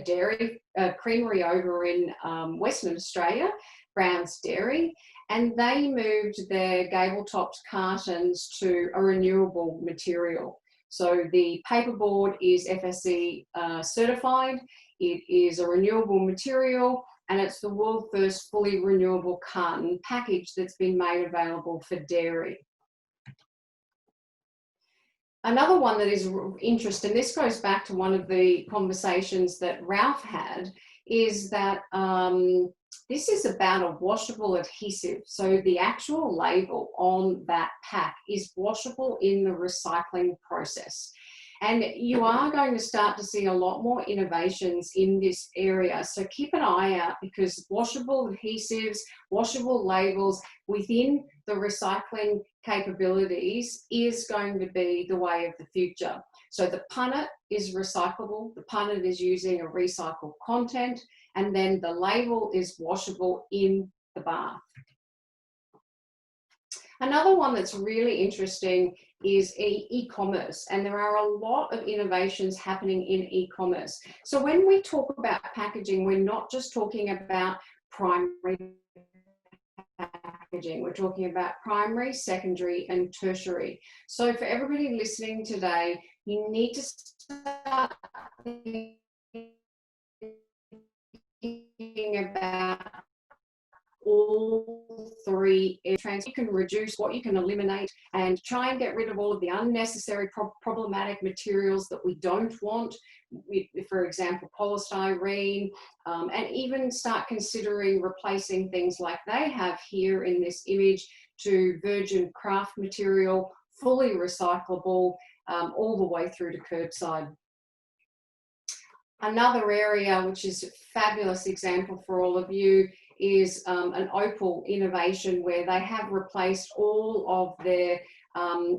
dairy creamery over in Western Australia, Brown's Dairy, and they moved their gable-topped cartons to a renewable material. So the paperboard is FSC certified, it is a renewable material, and it's the world's first fully renewable carton package that's been made available for dairy. Another one that is interesting, this goes back to one of the conversations that Ralph had, is that this is about a washable adhesive. So the actual label on that pack is washable in the recycling process. And you are going to start to see a lot more innovations in this area. So keep an eye out, because washable adhesives, washable labels within the recycling capabilities is going to be the way of the future. So the punnet is recyclable. The punnet is using a recycled content, and then the label is washable in the bath. Another one that's really interesting is e-commerce, and there are a lot of innovations happening in e-commerce. So when we talk about packaging, we're not just talking about primary packaging, we're talking about primary, secondary, and tertiary. So for everybody listening today, you need to start thinking about all three areas. You can reduce what you can eliminate and try and get rid of all of the unnecessary problematic materials that we don't want, for example, polystyrene, and even start considering replacing things like they have here in this image to virgin craft material, fully recyclable, all the way through to curbside. Another area, which is a fabulous example for all of you, is an Opal innovation where they have replaced all of their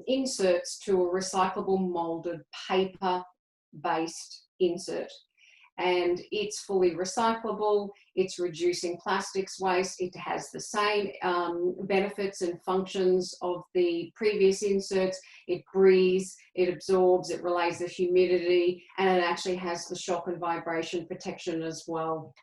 inserts to a recyclable molded paper-based insert. And it's fully recyclable, it's reducing plastics waste, it has the same benefits and functions of the previous inserts. It breathes, it absorbs, it relays the humidity, and it actually has the shock and vibration protection as well.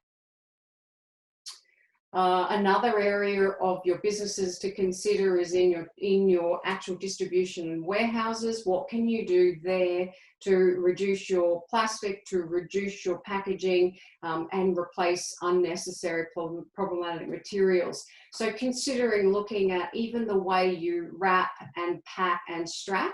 Another area of your businesses to consider is in your actual distribution and warehouses. What can you do there to reduce your plastic, to reduce your packaging, and replace unnecessary problematic materials? So considering looking at even the way you wrap and pack and strap.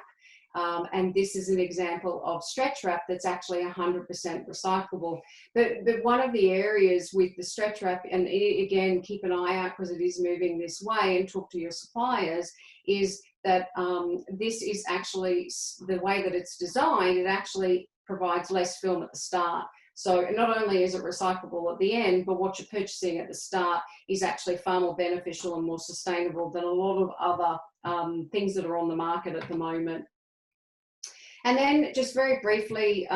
And this is an example of stretch wrap that's actually 100% recyclable. But one of the areas with the stretch wrap, and again, keep an eye out because it is moving this way, and talk to your suppliers, is that this is actually, the way that it's designed, it actually provides less film at the start. So not only is it recyclable at the end, but what you're purchasing at the start is actually far more beneficial and more sustainable than a lot of other things that are on the market at the moment. And then just very briefly,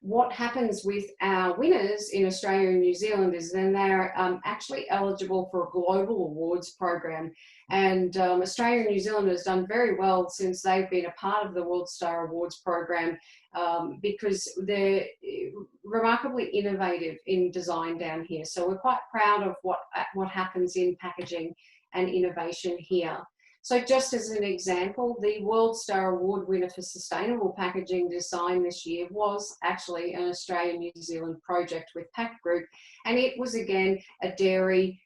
what happens with our winners in Australia and New Zealand is then they're actually eligible for a global awards program. And Australia and New Zealand has done very well since they've been a part of the World Star Awards program, because they're remarkably innovative in design down here. So we're quite proud of what happens in packaging and innovation here. So just as an example, the World Star Award winner for sustainable packaging design this year was actually an Australian-New Zealand project with Pact Group, and it was again a dairy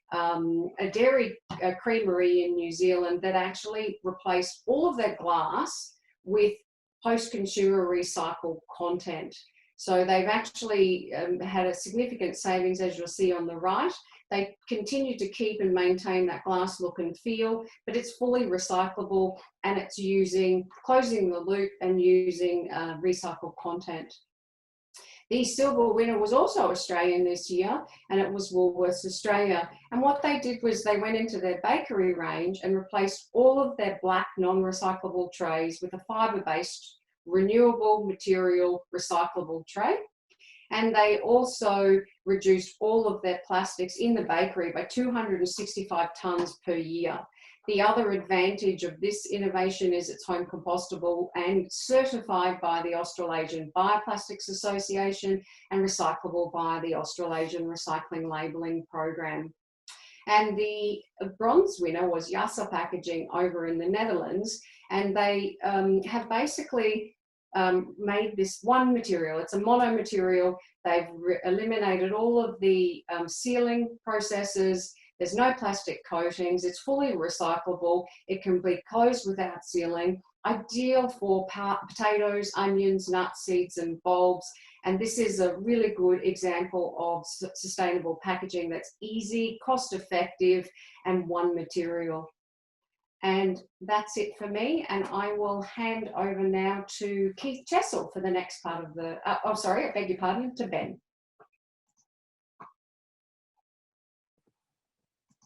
creamery in New Zealand that actually replaced all of their glass with post-consumer recycled content. So they've actually had a significant savings, as you'll see on the right. They continue to keep and maintain that glass look and feel, but it's fully recyclable, and it's closing the loop and using recycled content. The silver winner was also Australian this year, and it was Woolworths Australia. And what they did was they went into their bakery range and replaced all of their black non-recyclable trays with a fibre-based renewable material recyclable tray. And they also reduced all of their plastics in the bakery by 265 tonnes per year. The other advantage of this innovation is it's home compostable and certified by the Australasian Bioplastics Association and recyclable by the Australasian Recycling Labelling Program. And the bronze winner was Yassa Packaging over in the Netherlands, and they have basically made this one material. It's a mono material. They've eliminated all of the sealing processes. There's no plastic coatings. It's fully recyclable. It can be closed without sealing. Ideal for potatoes, onions, nuts, seeds, and bulbs. And this is a really good example of sustainable packaging that's easy, cost-effective, and one material. And that's it for me. And I will hand over now to Keith Chessel for the next part of the, I beg your pardon, to Ben.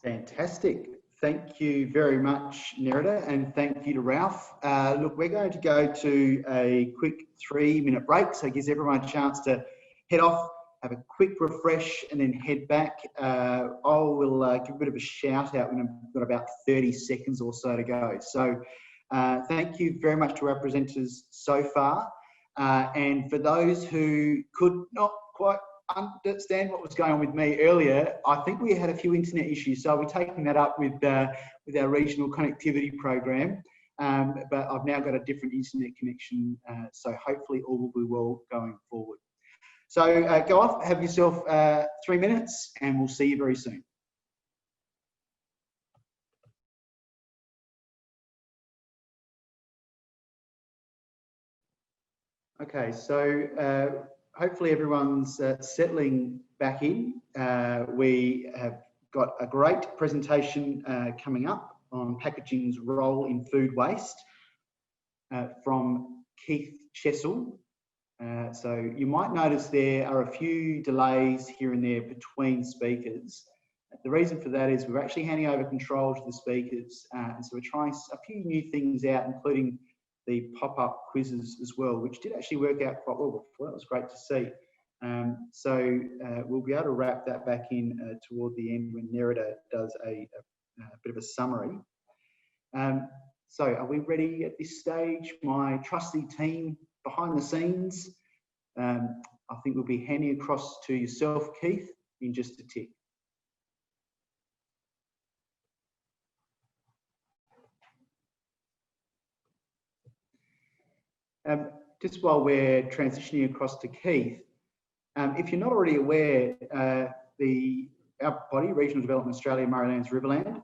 Fantastic. Thank you very much, Nerida, and thank you to Ralph. Look, we're going to go to a quick 3-minute break, so it gives everyone a chance to head off, have a quick refresh, and then head back. I will give a bit of a shout out when I've got about 30 seconds or so to go. So thank you very much to our presenters so far. And for those who could not quite understand what was going on with me earlier, I think we had a few internet issues, so I'll be taking that up with our regional connectivity program. But I've now got a different internet connection, so hopefully all will be well going forward. So go off, have yourself 3 minutes, and we'll see you very soon. Okay, so hopefully everyone's settling back in. We have got a great presentation coming up on packaging's role in food waste from Keith Chessel. So you might notice there are a few delays here and there between speakers. The reason for that is we're actually handing over control to the speakers, and so we're trying a few new things out, including the pop-up quizzes as well, which did actually work out quite well before. That was great to see. So we'll be able to wrap that back in toward the end when Nerida does a bit of a summary. So are we ready at this stage? My trusty team behind the scenes, I think we'll be handing across to yourself, Keith, in just a tick. Just while we're transitioning across to Keith, if you're not already aware, our body, Regional Development Australia, Murraylands, Riverland,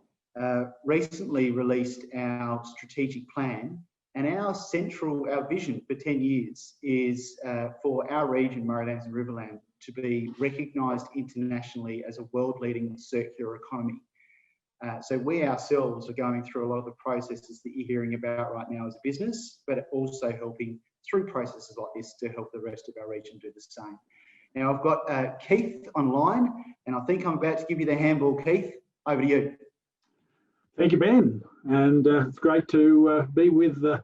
recently released our strategic plan, and our vision for 10 years is for our region, Murraylands and Riverland, to be recognised internationally as a world-leading circular economy. So we ourselves are going through a lot of the processes that you're hearing about right now as a business, but also helping through processes like this to help the rest of our region do the same. Now I've got Keith online, and I think I'm about to give you the handball. Keith, over to you. Thank you, Ben, and it's great to be with the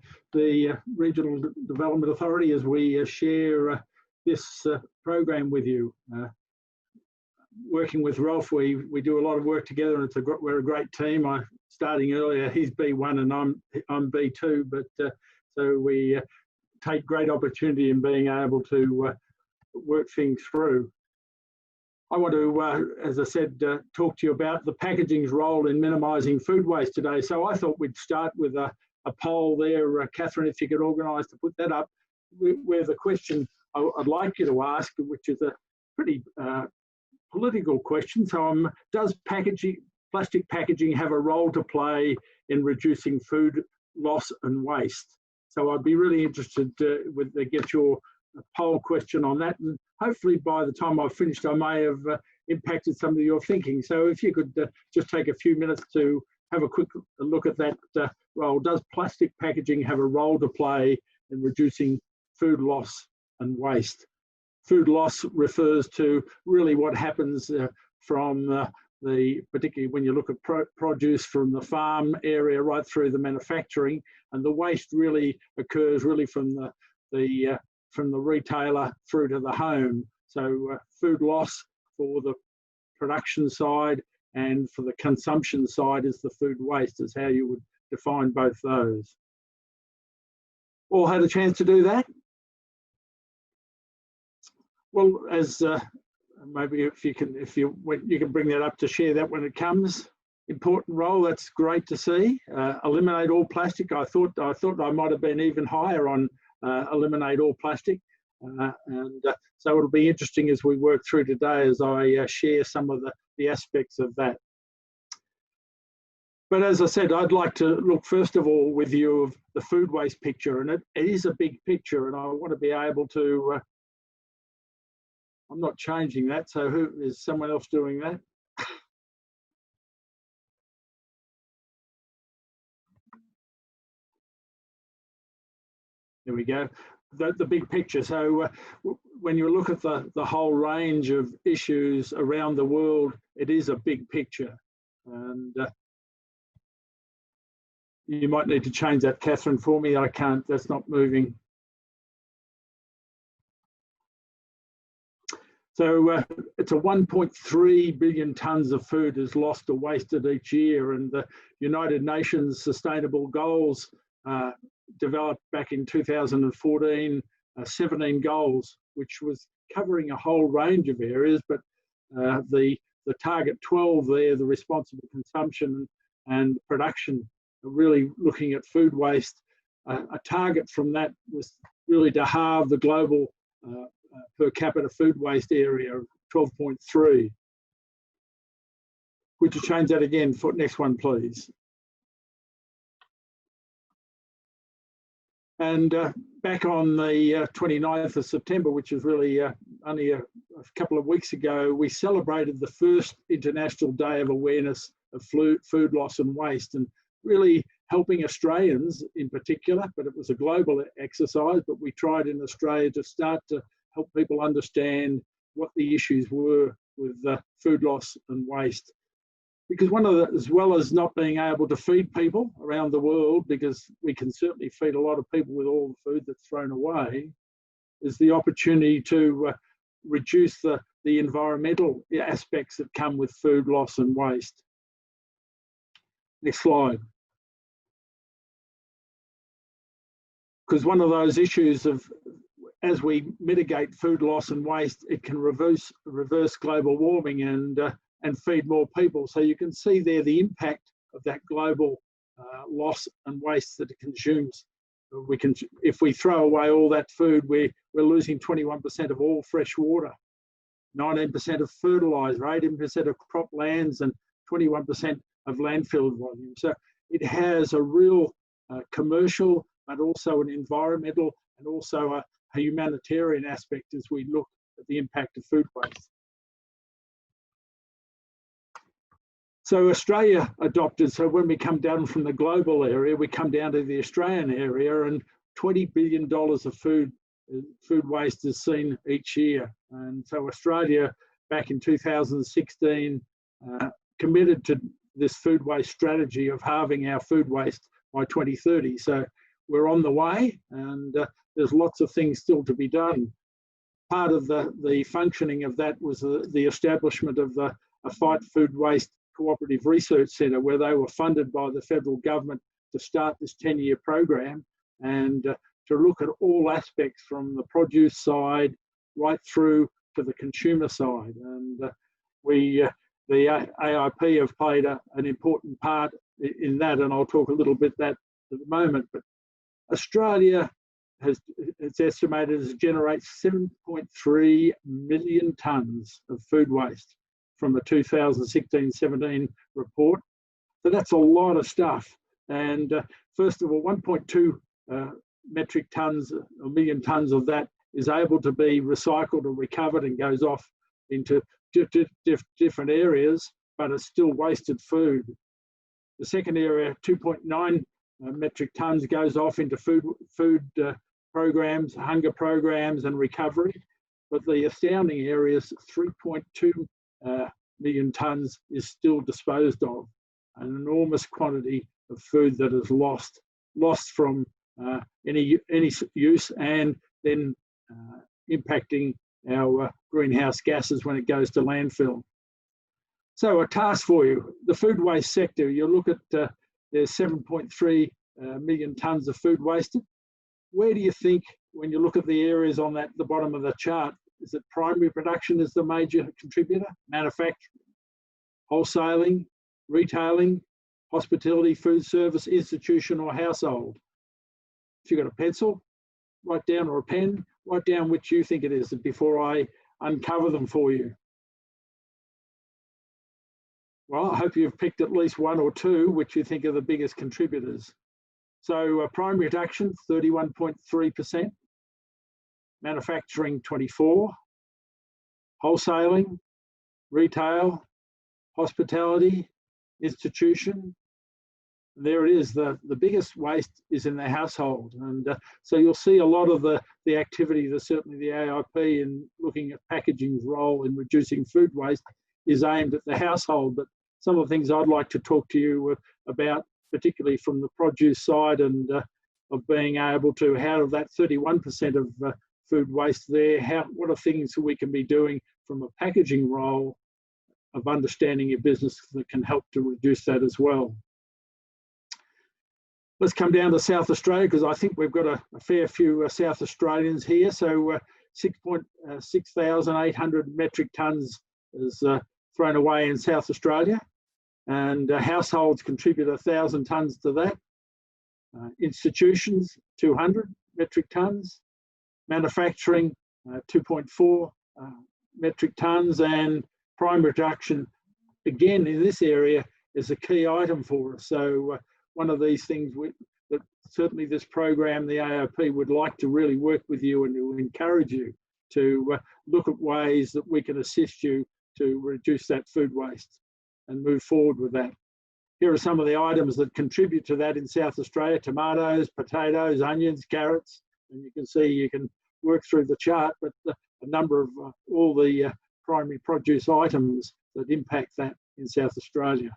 Regional Development Authority as we share this program with you. Working with Rolf, we do a lot of work together, and we're a great team. Starting earlier, he's B1 and I'm B2, but so we take great opportunity in being able to work things through. I want to, as I said, talk to you about the packaging's role in minimising food waste today. So I thought we'd start with a poll there. Catherine, if you could organise to put that up, where the question I'd like you to ask, which is a pretty political question. So does plastic packaging have a role to play in reducing food loss and waste? So I'd be really interested to get your poll question on that, and hopefully by the time I've finished I may have impacted some of your thinking. So if you could just take a few minutes to have a quick look at that role. Does plastic packaging have a role to play in reducing food loss and waste? Food loss refers to really what happens from particularly when you look at produce from the farm area right through the manufacturing, and the waste really occurs from the retailer through to the home. So food loss for the production side and for the consumption side is the food waste, is how you would define both those. All had a chance to do that? Well, as maybe if you can bring that up to share that when it comes. Important role, that's great to see. Eliminate all plastic. I thought I might have been even higher on eliminate all plastic. So it'll be interesting as we work through today as I share some of the aspects of that. But as I said, I'd like to look first of all with you of the food waste picture, and it is a big picture, and I want to be able to, I'm not changing that, so is someone else doing that? There we go. The big picture. So when you look at the whole range of issues around the world, it is a big picture. And you might need to change that, Catherine, for me. I can't, that's not moving. So it's a 1.3 billion tonnes of food is lost or wasted each year, and the United Nations Sustainable Goals developed back in 2014, 17 goals, which was covering a whole range of areas, but the target 12 there, the responsible consumption and production, really looking at food waste. A target from that was really to halve the global per capita food waste area of 12.3. Would you change that again for next one, please? And back on the 29th of September, which is really only a couple of weeks ago, we celebrated the first International Day of Awareness of Food Loss and Waste, and really helping Australians in particular, but it was a global exercise, but we tried in Australia to start to help people understand what the issues were with food loss and waste. Because one of the, as well as not being able to feed people around the world, because we can certainly feed a lot of people with all the food that's thrown away, is the opportunity to reduce the environmental aspects that come with food loss and waste. Next slide. Because one of those issues of, as we mitigate food loss and waste, it can reverse global warming and feed more people. So you can see there the impact of that global loss and waste that it consumes if we throw away all that food, we're losing 21% of all fresh water, 19% of fertiliser, 18% of crop lands, and 21% of landfill volume. So it has a real commercial, but also an environmental and also a humanitarian aspect as we look at the impact of food waste. So Australia adopted, so when we come down from the global area, we come down to the Australian area, and $20 billion of food waste is seen each year. And so Australia, back in 2016, committed to this food waste strategy of halving our food waste by 2030. So we're on the way, and there's lots of things still to be done. Part of the functioning of that was the establishment of a Fight Food Waste Cooperative Research Centre, where they were funded by the federal government to start this 10-year program and to look at all aspects from the produce side right through to the consumer side. And the AIP have played an important part in that, and I'll talk a little bit that at the moment. But Australia it's estimated generates 7.3 million tonnes of food waste from a 2016-17 report. So that's a lot of stuff. And first of all, 1.2 metric tonnes, a million tonnes of that is able to be recycled or recovered and goes off into different areas, but it's still wasted food. The second area, 2.9 metric tonnes goes off into food programs, hunger programs and recovery. But the astounding area is 3.2 million tonnes is still disposed of, an enormous quantity of food that is lost from any use, and then impacting our greenhouse gases when it goes to landfill. So a task for you, the food waste sector, you look at there's 7.3 million tonnes of food wasted. Where do you think, when you look at the areas on the bottom of the chart, is it primary production is the major contributor, manufacturing, wholesaling, retailing, hospitality, food service, institution or household? If you've got a pencil, write down, or a pen, write down which you think it is before I uncover them for you. Well, I hope you've picked at least one or two which you think are the biggest contributors. So primary production, 31.3%, manufacturing, 24%, wholesaling, retail, hospitality, institution. There it is, the biggest waste is in the household. And so you'll see a lot of the activity that certainly the AIP in looking at packaging's role in reducing food waste is aimed at the household. But some of the things I'd like to talk to you about, particularly from the produce side, and of being able to, how of that 31% of food waste there, what are things that we can be doing from a packaging role of understanding your business that can help to reduce that as well. Let's come down to South Australia, because I think we've got a fair few South Australians here. So 6,800 metric tonnes is thrown away in South Australia, and households contribute 1,000 tonnes to that. Institutions, 200 metric tonnes. Manufacturing, 2.4 metric tonnes, and primary production, again in this area, is a key item for us. So one of these things that certainly this program, the AOP, would like to really work with you and to encourage you to look at ways that we can assist you to reduce that food waste and move forward with that. Here are some of the items that contribute to that in South Australia: tomatoes, potatoes, onions, carrots, and you can see, you can work through the chart, but a number of all the primary produce items that impact that in South Australia.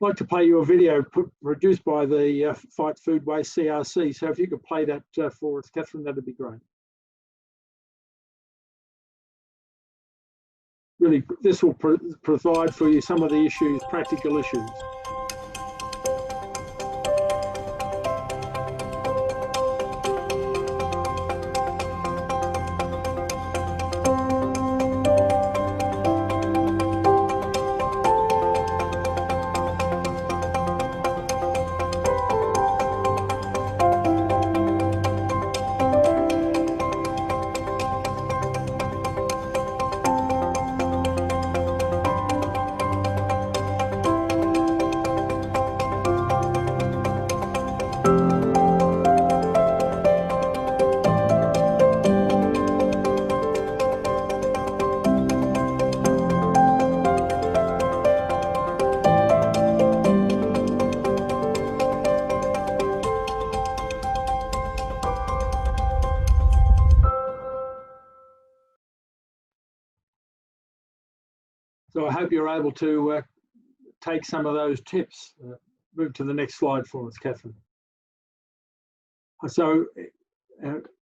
I'd like to play you a video produced by the Fight Food Waste CRC. So if you could play that for us, Catherine, that'd be great. Really, this will provide for you some of the issues, practical issues. So I hope you're able to take some of those tips. Move to the next slide for us, Catherine. So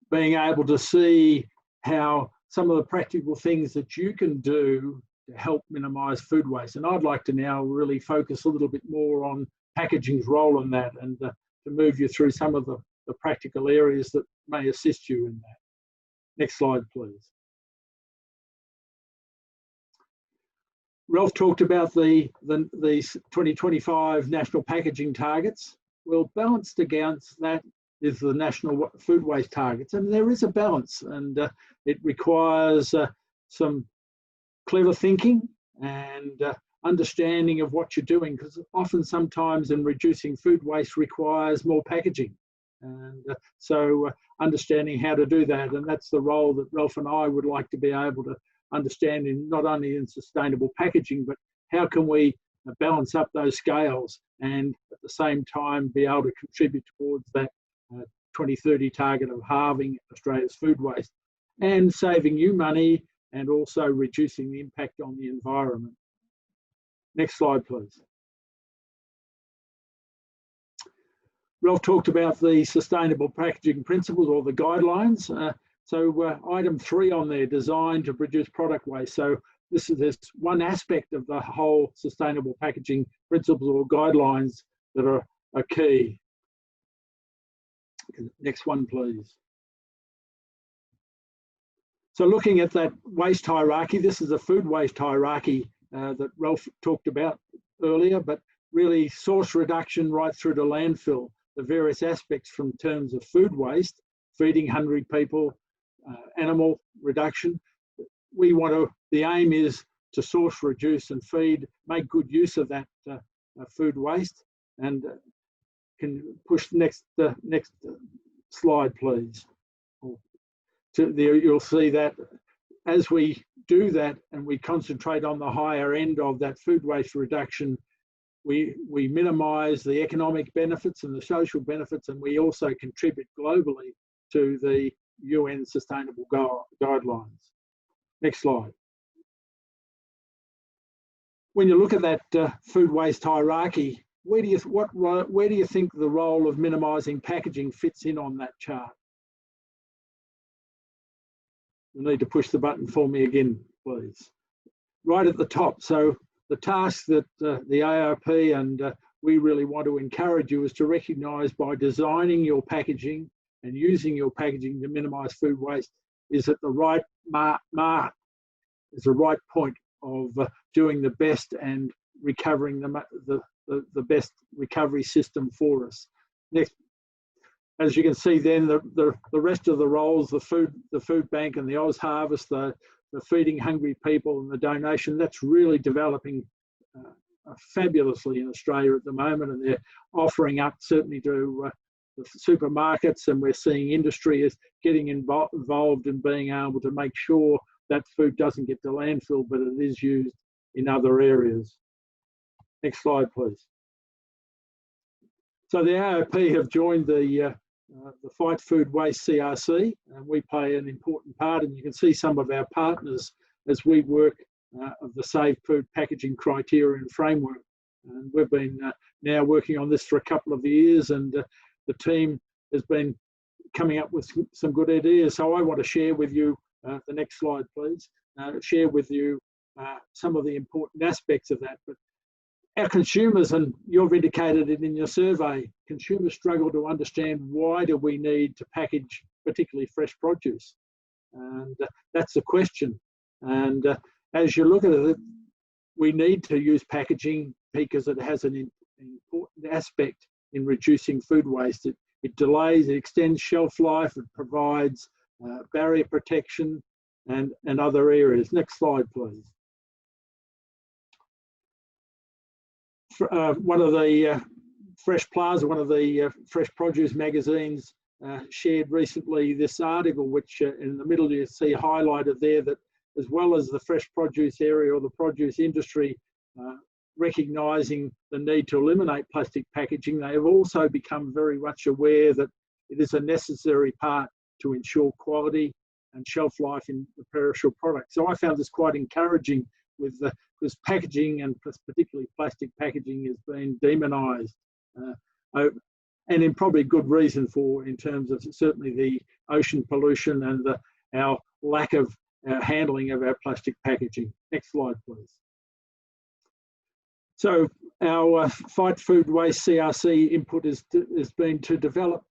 being able to see how some of the practical things that you can do to help minimise food waste. And I'd like to now really focus a little bit more on packaging's role in that, and to move you through some of the practical areas that may assist you in that. Next slide, please. Ralph talked about the 2025 national packaging targets. Well, balanced against that is the national food waste targets, and there is a balance, and it requires some clever thinking and understanding of what you're doing, because often sometimes in reducing food waste requires more packaging, and so understanding how to do that, and that's the role that Ralph and I would like to be able to understand, in not only in sustainable packaging, but how can we balance up those scales and at the same time be able to contribute towards that 2030 target of halving Australia's food waste and saving you money and also reducing the impact on the environment. Next slide, please. Ralph talked about the sustainable packaging principles, or the guidelines. So item 3 on there, designed to reduce product waste. So this is one aspect of the whole sustainable packaging principles or guidelines that are key. Next one, please. So looking at that waste hierarchy, this is a food waste hierarchy that Ralph talked about earlier, but really source reduction right through to landfill, the various aspects from terms of food waste, feeding hungry people, animal reduction. The aim is to source, reduce and feed, make good use of that food waste. And can push the next slide, please. You'll see that as we do that and we concentrate on the higher end of that food waste reduction, we minimise the economic benefits and the social benefits, and we also contribute globally to the UN Sustainable Guidelines. Next slide. When you look at that food waste hierarchy, where do you think the role of minimising packaging fits in on that chart? You need to push the button for me again, please. Right at the top. So the task that the ARP and we really want to encourage you is to recognise, by designing your packaging and using your packaging to minimise food waste, is at the right mark, is the right point of doing the best and recovering the best recovery system for us. Next, as you can see, then the rest of the roles, the food bank and the Oz Harvest, the feeding hungry people and the donation, that's really developing fabulously in Australia at the moment, and they're offering up certainly to the supermarkets, and we're seeing industry is getting involved in being able to make sure that food doesn't get to landfill, but it is used in other areas. Next slide, please. So the AOP have joined the Fight Food Waste CRC, and we play an important part, and you can see some of our partners as we work of the Safe Food Packaging Criteria and Framework. And we've been now working on this for a couple of years, and the team has been coming up with some good ideas. So I want to share with you, the next slide please, share with you some of the important aspects of that. But our consumers, and you've indicated it in your survey, consumers struggle to understand why do we need to package particularly fresh produce, and that's the question. And as you look at it, we need to use packaging because it has an important aspect in reducing food waste. It delays, it extends shelf life, it provides barrier protection and other areas. Next slide, please. One of the Fresh Plaza, one of the fresh produce magazines shared recently this article, which in the middle you see highlighted there, that as well as the fresh produce area or the produce industry recognising the need to eliminate plastic packaging, they have also become very much aware that it is a necessary part to ensure quality and shelf life in the perishable products. So I found this quite encouraging with because packaging, and particularly plastic packaging, has been demonised, and in probably good reason in terms of certainly the ocean pollution and our lack of handling of our plastic packaging. Next slide, please. So our Fight Food Waste CRC input has been to develop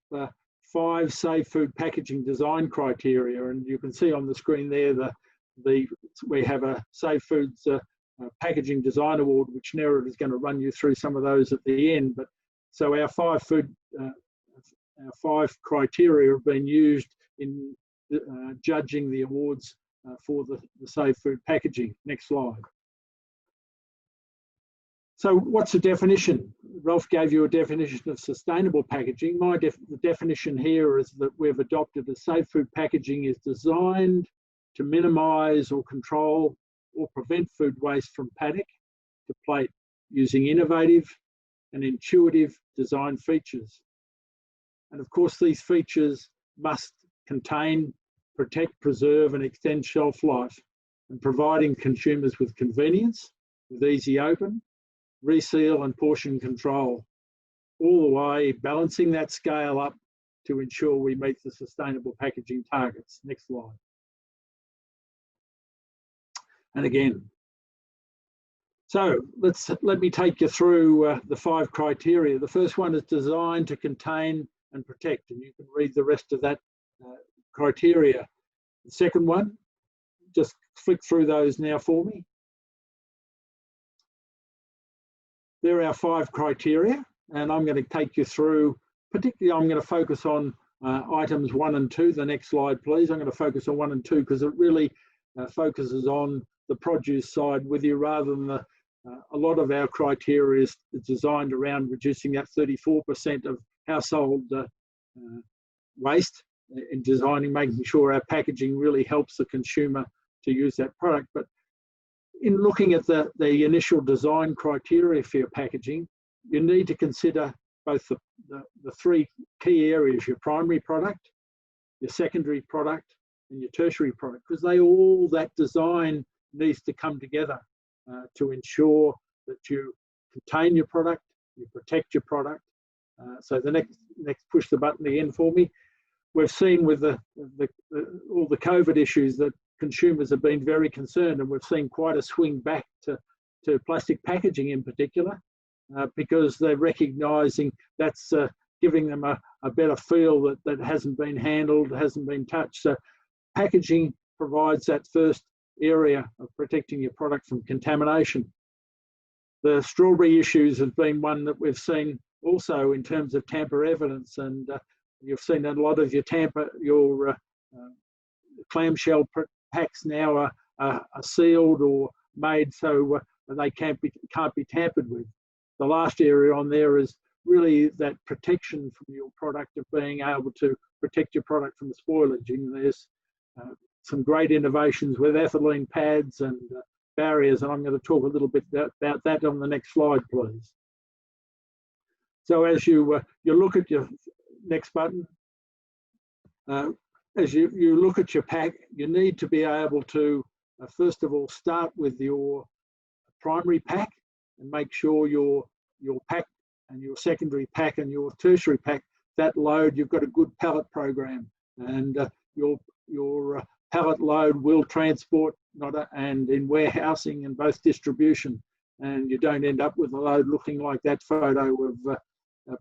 5 safe food packaging design criteria, and you can see on the screen there we have a Safe Foods Packaging Design Award, which Nerid is going to run you through some of those at the end. But so our 5 criteria have been used in judging the awards for the safe food packaging. Next slide. So what's the definition? Ralph gave you a definition of sustainable packaging. The definition here is that we've adopted a safe food packaging is designed to minimise or control or prevent food waste from paddock to plate using innovative and intuitive design features. And of course, these features must contain, protect, preserve and extend shelf life, and providing consumers with convenience, with easy open, reseal and portion control, all the way balancing that scale up to ensure we meet the sustainable packaging targets. Next slide. And again, so let me take you through the 5 criteria. The first one is designed to contain and protect, and you can read the rest of that criteria. The second one, just flick through those now for me. There are our 5 criteria, and I'm going to take you through, particularly I'm going to focus on items 1 and 2. The next slide, please. I'm going to focus on 1 and 2 because it really focuses on the produce side with you, rather than a lot of our criteria is designed around reducing that 34% of household waste in designing, making sure our packaging really helps the consumer to use that product. But in looking at the initial design criteria for your packaging, you need to consider both the 3 key areas: your primary product, your secondary product, and your tertiary product, because that design needs to come together to ensure that you contain your product, you protect your product. So the next push the button again for me. We've seen with all the COVID issues that consumers have been very concerned, and we've seen quite a swing back to plastic packaging in particular, because they're recognising that's giving them a better feel that hasn't been handled, hasn't been touched. So packaging provides that first area of protecting your product from contamination. The strawberry issues has been one that we've seen also in terms of tamper evidence, and you've seen that a lot of your clamshell packs now are sealed or made so they can't be tampered with. The last area on there is really that protection from your product, of being able to protect your product from spoilage. And there's some great innovations with ethylene pads and barriers, and I'm going to talk a little bit about that on the next slide, please. So as you look at your next button, as you look at your pack, you need to be able to first of all start with your primary pack and make sure your pack and your secondary pack and your tertiary pack, that load, you've got a good pallet program, and your pallet load will transport and in warehousing and both distribution, and you don't end up with a load looking like that photo of a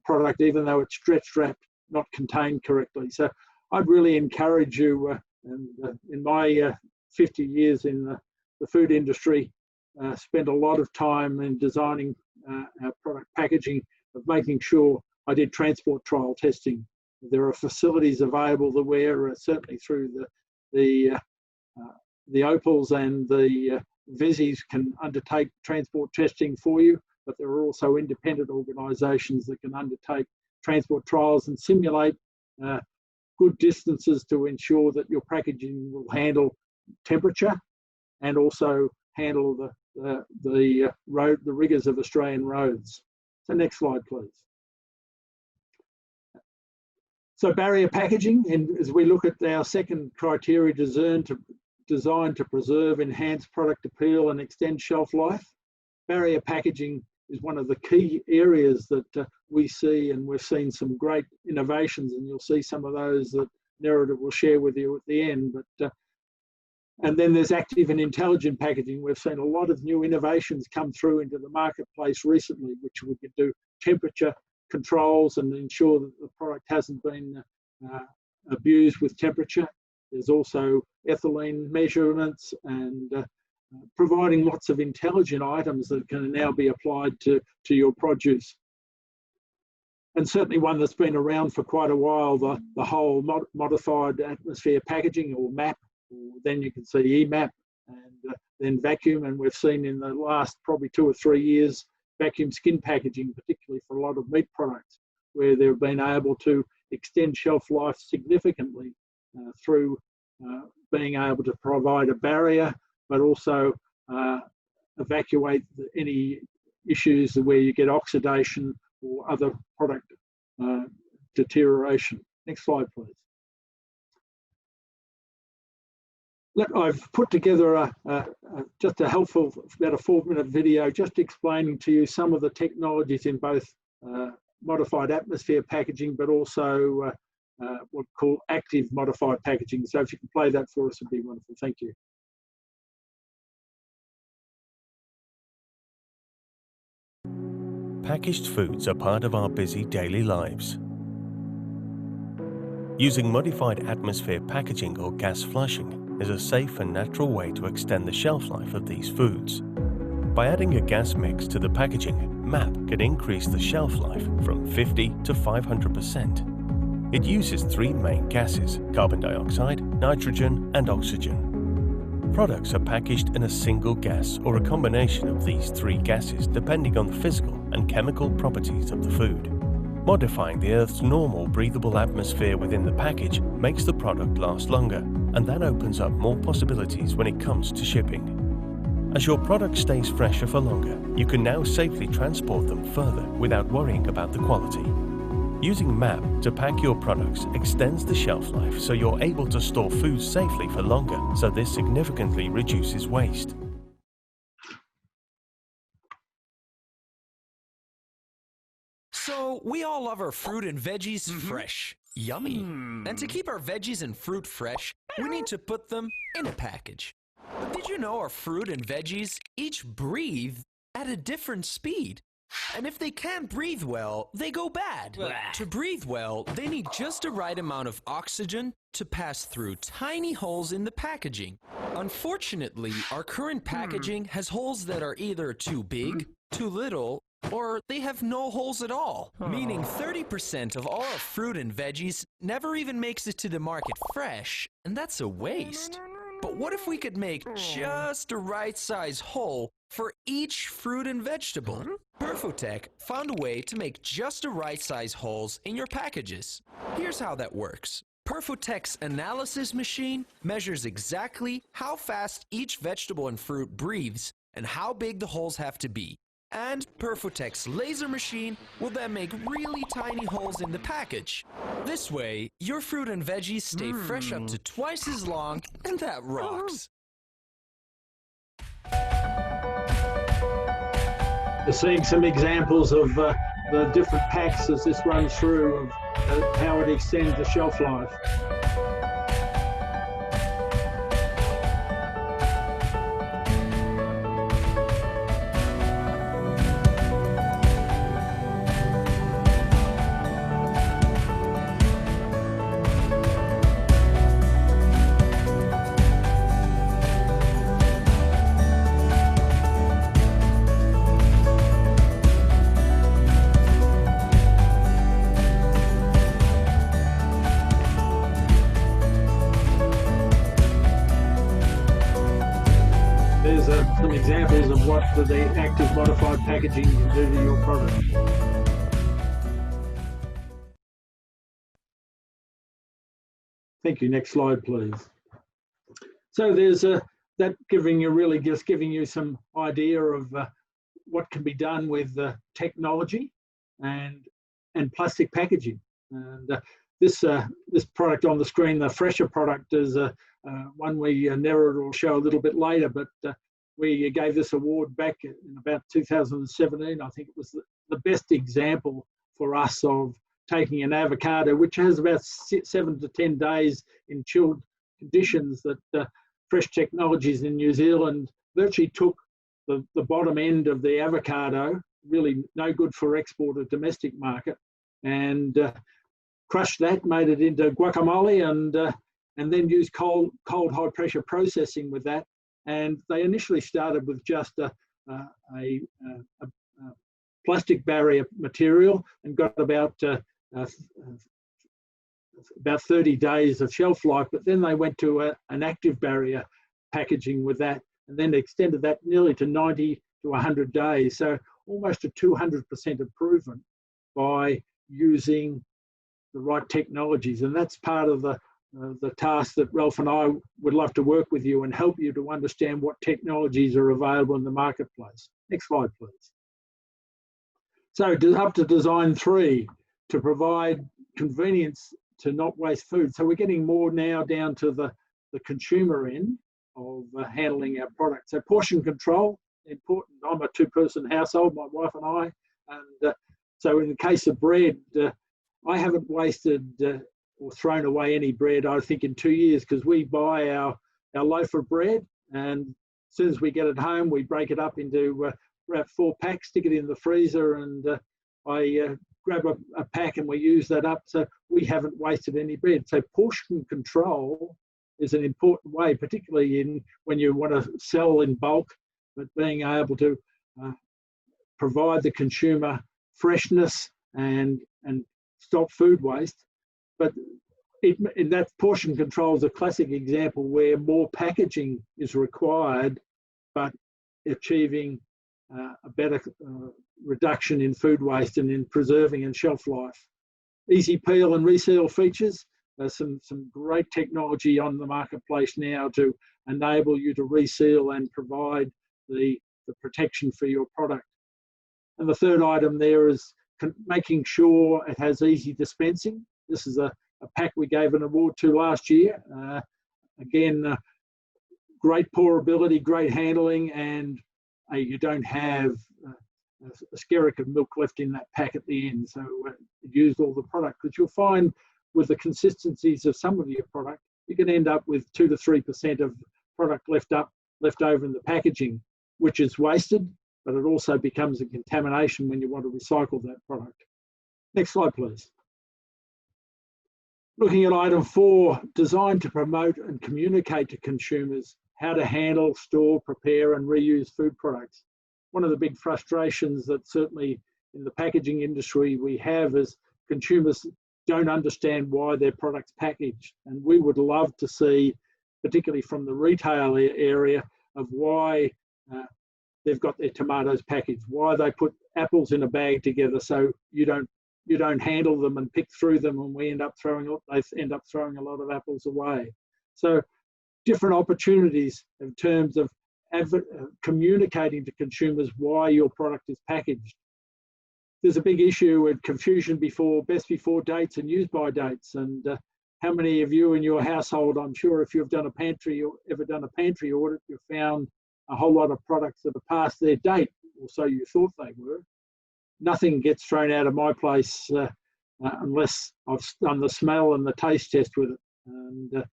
product, even though it's stretch wrapped, not contained correctly. So I'd really encourage you, in my 50 years in the food industry, spent a lot of time in designing our product packaging, of making sure I did transport trial testing. There are facilities available that where certainly through the Opals and the Vizies can undertake transport testing for you, but there are also independent organisations that can undertake transport trials and simulate good distances to ensure that your packaging will handle temperature and also handle the rigours of Australian roads. So next slide, please. So barrier packaging, and as we look at our second criteria, designed designed to preserve, enhance product appeal and extend shelf life. Barrier packaging is one of the key areas that we see, and we've seen some great innovations, and you'll see some of those that Nerida will share with you at the end. But and then there's active and intelligent packaging. We've seen a lot of new innovations come through into the marketplace recently, which we can do temperature controls and ensure that the product hasn't been abused with temperature. There's also ethylene measurements and providing lots of intelligent items that can now be applied to your produce. And certainly one that's been around for quite a while, the whole modified atmosphere packaging, or MAP, or then you can see EMAP, and then vacuum. And we've seen in the last probably 2 or 3 years, vacuum skin packaging, particularly for a lot of meat products, where they've been able to extend shelf life significantly through being able to provide a barrier, but also evacuate any issues where you get oxidation or other product deterioration. Next slide, please. Look, I've put together just a helpful, about a 4-minute video, just explaining to you some of the technologies in both modified atmosphere packaging, but also what we call active modified packaging. So if you can play that for us, it'd be wonderful. Thank you. Packaged foods are part of our busy daily lives. Using modified atmosphere packaging or gas flushing is a safe and natural way to extend the shelf life of these foods. By adding a gas mix to the packaging, MAP can increase the shelf life from 50 to 500%. It uses 3 main gases: carbon dioxide, nitrogen, and oxygen. Products are packaged in a single gas or a combination of these 3 gases depending on the physical and chemical properties of the food. Modifying the Earth's normal breathable atmosphere within the package makes the product last longer, and that opens up more possibilities when it comes to shipping. As your product stays fresher for longer, you can now safely transport them further without worrying about the quality. Using MAP to pack your products extends the shelf life so you're able to store food safely for longer, so this significantly reduces waste. So, we all love our fruit and veggies fresh. Yummy. And to keep our veggies and fruit fresh, we need to put them in a package. But did you know our fruit and veggies each breathe at a different speed? And if they can't breathe well, they go bad. To breathe well, they need just the right amount of oxygen to pass through tiny holes in the packaging. Unfortunately, our current packaging has holes that are either too big, too little, or they have no holes at all, meaning 30% of all our fruit and veggies never even makes it to the market fresh, and that's a waste. But what if we could make just the right size hole for each fruit and vegetable? Perfotech found a way to make just the right size holes in your packages. Here's how that works. Perfotech's analysis machine measures exactly how fast each vegetable and fruit breathes and how big the holes have to be. And Perfotech's laser machine will then make really tiny holes in the package. This way, your fruit and veggies stay fresh up to twice as long, and that rocks. We're seeing some examples of the different packs as this runs through of how it extends the shelf life. Some examples of what the active modified packaging can do to your product. Thank you. Next slide, please. So there's that giving you some idea of what can be done with technology and plastic packaging. And this product on the screen, the Fresher product, is a one we narrowed will show a little bit later, but we gave this award back in about 2017. I think it was the best example for us of taking an avocado, which has about 7 to 10 days in chilled conditions, that Fresh Technologies in New Zealand virtually took the bottom end of the avocado, really no good for export or domestic market, and crushed that, made it into guacamole, and then used cold high pressure processing with that. And they initially started with just a plastic barrier material and got about 30 days of shelf life, but then they went to an active barrier packaging with that, and then extended that nearly to 90 to 100 days. So almost a 200% improvement by using the right technologies. And that's part of the task that Ralph and I would love to work with you and help you to understand what technologies are available in the marketplace. Next slide, please. So up to design 3, to provide convenience to not waste food. So we're getting more now down to the consumer end of handling our product. So portion control, important. I'm a 2-person household, my wife and I. And so in the case of bread, I haven't wasted or thrown away any bread, I think, in 2 years, because we buy our loaf of bread, and as soon as we get it home, we break it up into about 4 packs, stick it in the freezer, and I grab a pack and we use that up. So we haven't wasted any bread. So portion control is an important way, particularly when you want to sell in bulk, but being able to provide the consumer freshness and stop food waste. But in that portion control is a classic example where more packaging is required, but achieving a better reduction in food waste and in preserving and shelf life. Easy peel and reseal features. There's some great technology on the marketplace now to enable you to reseal and provide the protection for your product. And the third item there is making sure it has easy dispensing. This is a pack we gave an award to last year. Again, great pourability, great handling, and you don't have a skerrick of milk left in that pack at the end. So it used all the product. Because you'll find with the consistencies of some of your product, you can end up with 2 to 3% of product left over in the packaging, which is wasted, but it also becomes a contamination when you want to recycle that product. Next slide, please. Looking at item 4, designed to promote and communicate to consumers how to handle, store, prepare and reuse food products. One of the big frustrations that certainly in the packaging industry we have is consumers don't understand why their product's packaged. And we would love to see, particularly from the retail area, of why they've got their tomatoes packaged, why they put apples in a bag together so you don't handle them and pick through them, and they end up throwing a lot of apples away. So different opportunities in terms of communicating to consumers why your product is packaged. There's a big issue with confusion best before dates and use by dates. And how many of you in your household, I'm sure if you've done a pantry or ever done a pantry audit, you've found a whole lot of products that are past their date, or so you thought they were. Nothing gets thrown out of my place unless I've done the smell and the taste test with it. And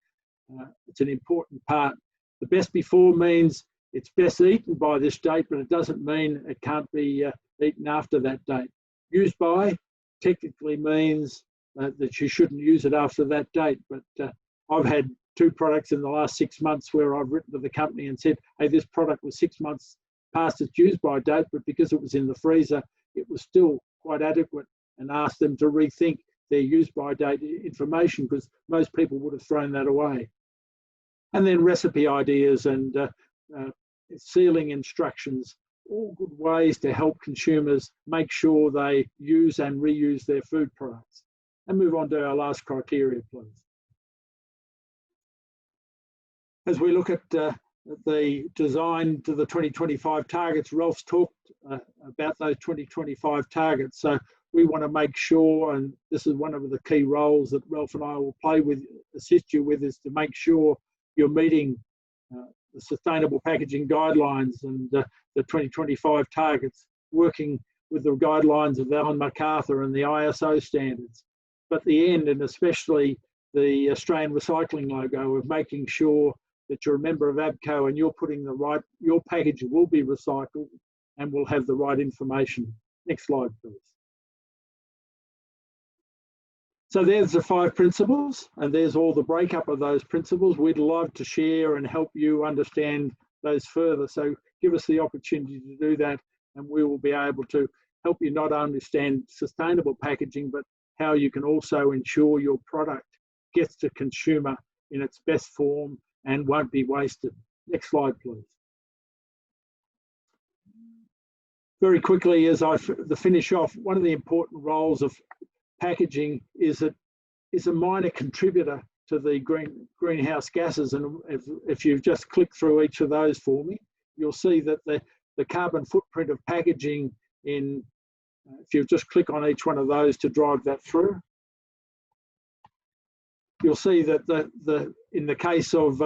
it's an important part. The best before means it's best eaten by this date, but it doesn't mean it can't be eaten after that date. Used by technically means that you shouldn't use it after that date. But I've had 2 products in the last 6 months where I've written to the company and said, hey, this product was 6 months past its use by date, but because it was in the freezer, it was still quite adequate, and asked them to rethink their use by date information, because most people would have thrown that away. And then recipe ideas and sealing instructions, all good ways to help consumers make sure they use and reuse their food products. And move on to our last criteria, please. As we look at the design to the 2025 targets, Ralph's talked about those 2025 targets. So we want to make sure, and this is one of the key roles that Ralph and I will play with, assist you with, is to make sure you're meeting the sustainable packaging guidelines and the 2025 targets, working with the guidelines of Ellen MacArthur and the ISO standards. But the end, and especially the Australian Recycling logo, of making sure that you're a member of ABCO and you're putting the right, your package will be recycled and will have the right information. Next slide, please. So there's the 5 principles, and there's all the breakup of those principles. We'd love to share and help you understand those further. So give us the opportunity to do that, and we will be able to help you not only understand sustainable packaging, but how you can also ensure your product gets to consumer in its best form and won't be wasted. Next slide, please. Very quickly, as I finish off, one of the important roles of packaging is a minor contributor to the greenhouse gases. And if you just click through each of those for me, you'll see that the carbon footprint of packaging if you just click on each one of those to drive that through, you'll see that in the case of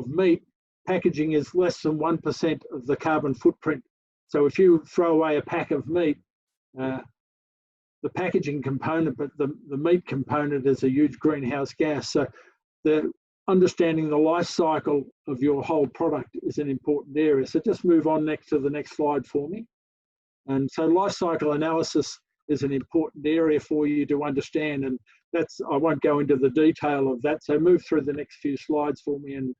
meat, packaging is less than 1% of the carbon footprint. So if you throw away a pack of meat, the packaging component, but the meat component is a huge greenhouse gas. So understanding the life cycle of your whole product is an important area. So just move on to the next slide for me. And so life cycle analysis is an important area for you to understand, and I won't go into the detail of that. So move through the next few slides for me, and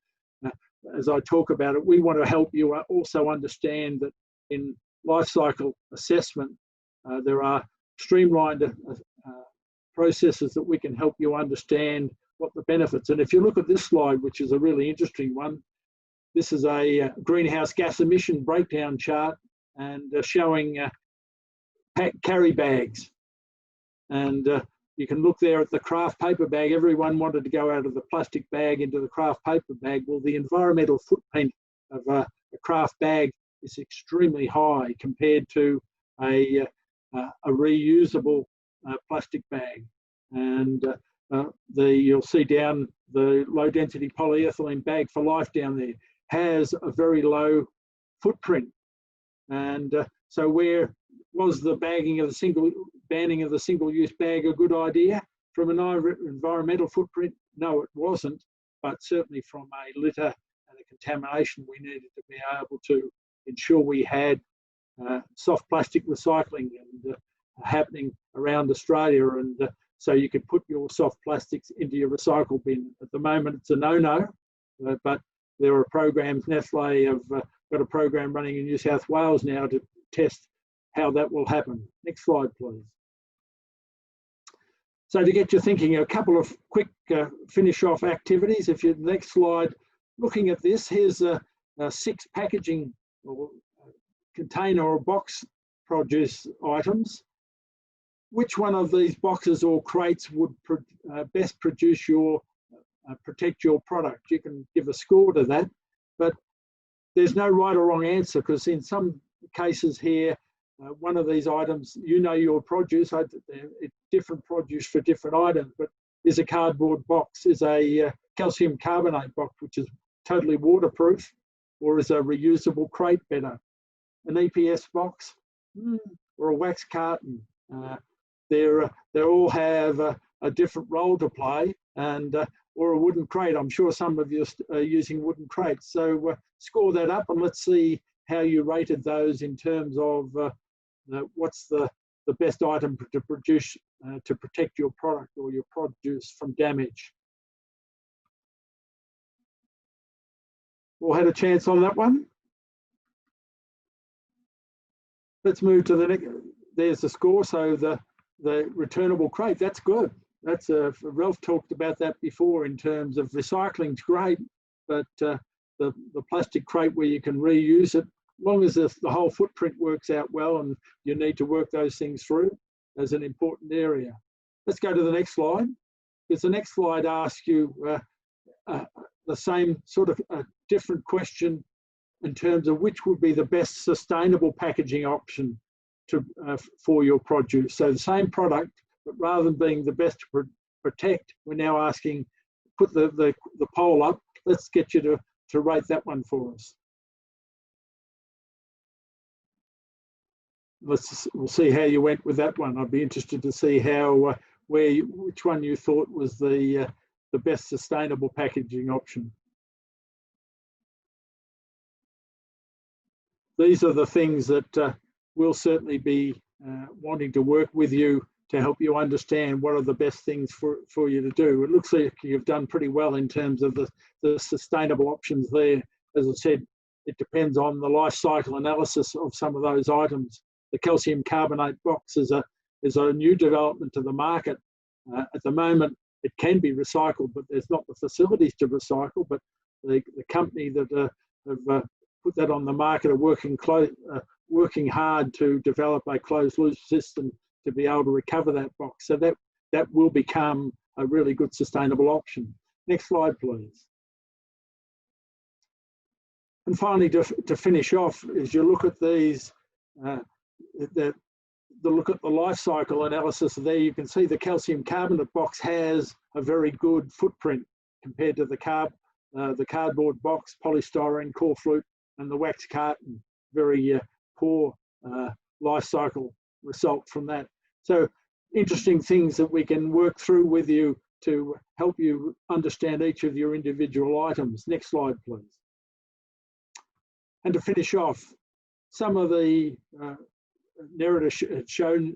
as I talk about it, we want to help you also understand that in life cycle assessment, there are streamlined processes that we can help you understand what the benefits. And if you look at this slide, which is a really interesting one, this is a greenhouse gas emission breakdown chart, and showing carry bags. And you can look there at the craft paper bag. Everyone wanted to go out of the plastic bag into the craft paper bag. Well, the environmental footprint of a craft bag is extremely high compared to a reusable plastic bag. And you'll see down the low density polyethylene bag for life down there has a very low footprint. And so where was the banning of the single-use bag a good idea? From an environmental footprint, no, it wasn't. But certainly from a litter and a contamination, we needed to be able to ensure we had soft plastic recycling and happening around Australia, and so you could put your soft plastics into your recycle bin. At the moment, it's a no-no, but there are programs. Nestle have got a program running in New South Wales now to test how that will happen. Next slide, please. So to get you thinking, a couple of quick finish-off activities. If you're next slide, looking at this, here's 6 packaging or container or box produce items. Which one of these boxes or crates would best produce protect your product? You can give a score to that, but there's no right or wrong answer, because in some cases here, one of these items, your produce, it's different produce for different items, but is a cardboard box, is a calcium carbonate box, which is totally waterproof, or is a reusable crate better? An EPS box or a wax carton? They all have a different role to play, and or a wooden crate. I'm sure some of you are using wooden crates. So score that up, and let's see how you rated those in terms of what's the best item to produce to protect your product or your produce from damage. All had a chance on that one. Let's move to the next. There's the score. So the returnable crate, that's good. That's Ralph talked about that before in terms of recycling's great, but the plastic crate where you can reuse it, as long as the whole footprint works out well, and you need to work those things through, as an important area. Let's go to the next slide, because the next slide asks you the same sort of different question in terms of which would be the best sustainable packaging option for your produce. So the same product, but rather than being the best to protect, we're now asking put the poll up. Let's get you to rate that one for us. We'll see how you went with that one. I'd be interested to see how which one you thought was the best sustainable packaging option. These are the things that we'll certainly be wanting to work with you to help you understand what are the best things for you to do. It looks like you've done pretty well in terms of the sustainable options there. As I said, it depends on the life cycle analysis of some of those items. The calcium carbonate box is a new development to the market. At the moment, it can be recycled, but there's not the facilities to recycle. But the company that have put that on the market are working hard to develop a closed-loop system to be able to recover that box. So that will become a really good sustainable option. Next slide, please. And finally, to finish off, as you look at these, look at the life cycle analysis there, you can see the calcium carbonate box has a very good footprint compared to the cardboard box, polystyrene, core flute, and the wax carton. Very poor life cycle result from that. So interesting things that we can work through with you to help you understand each of your individual items. Next slide, please. And to finish off, some of the narrative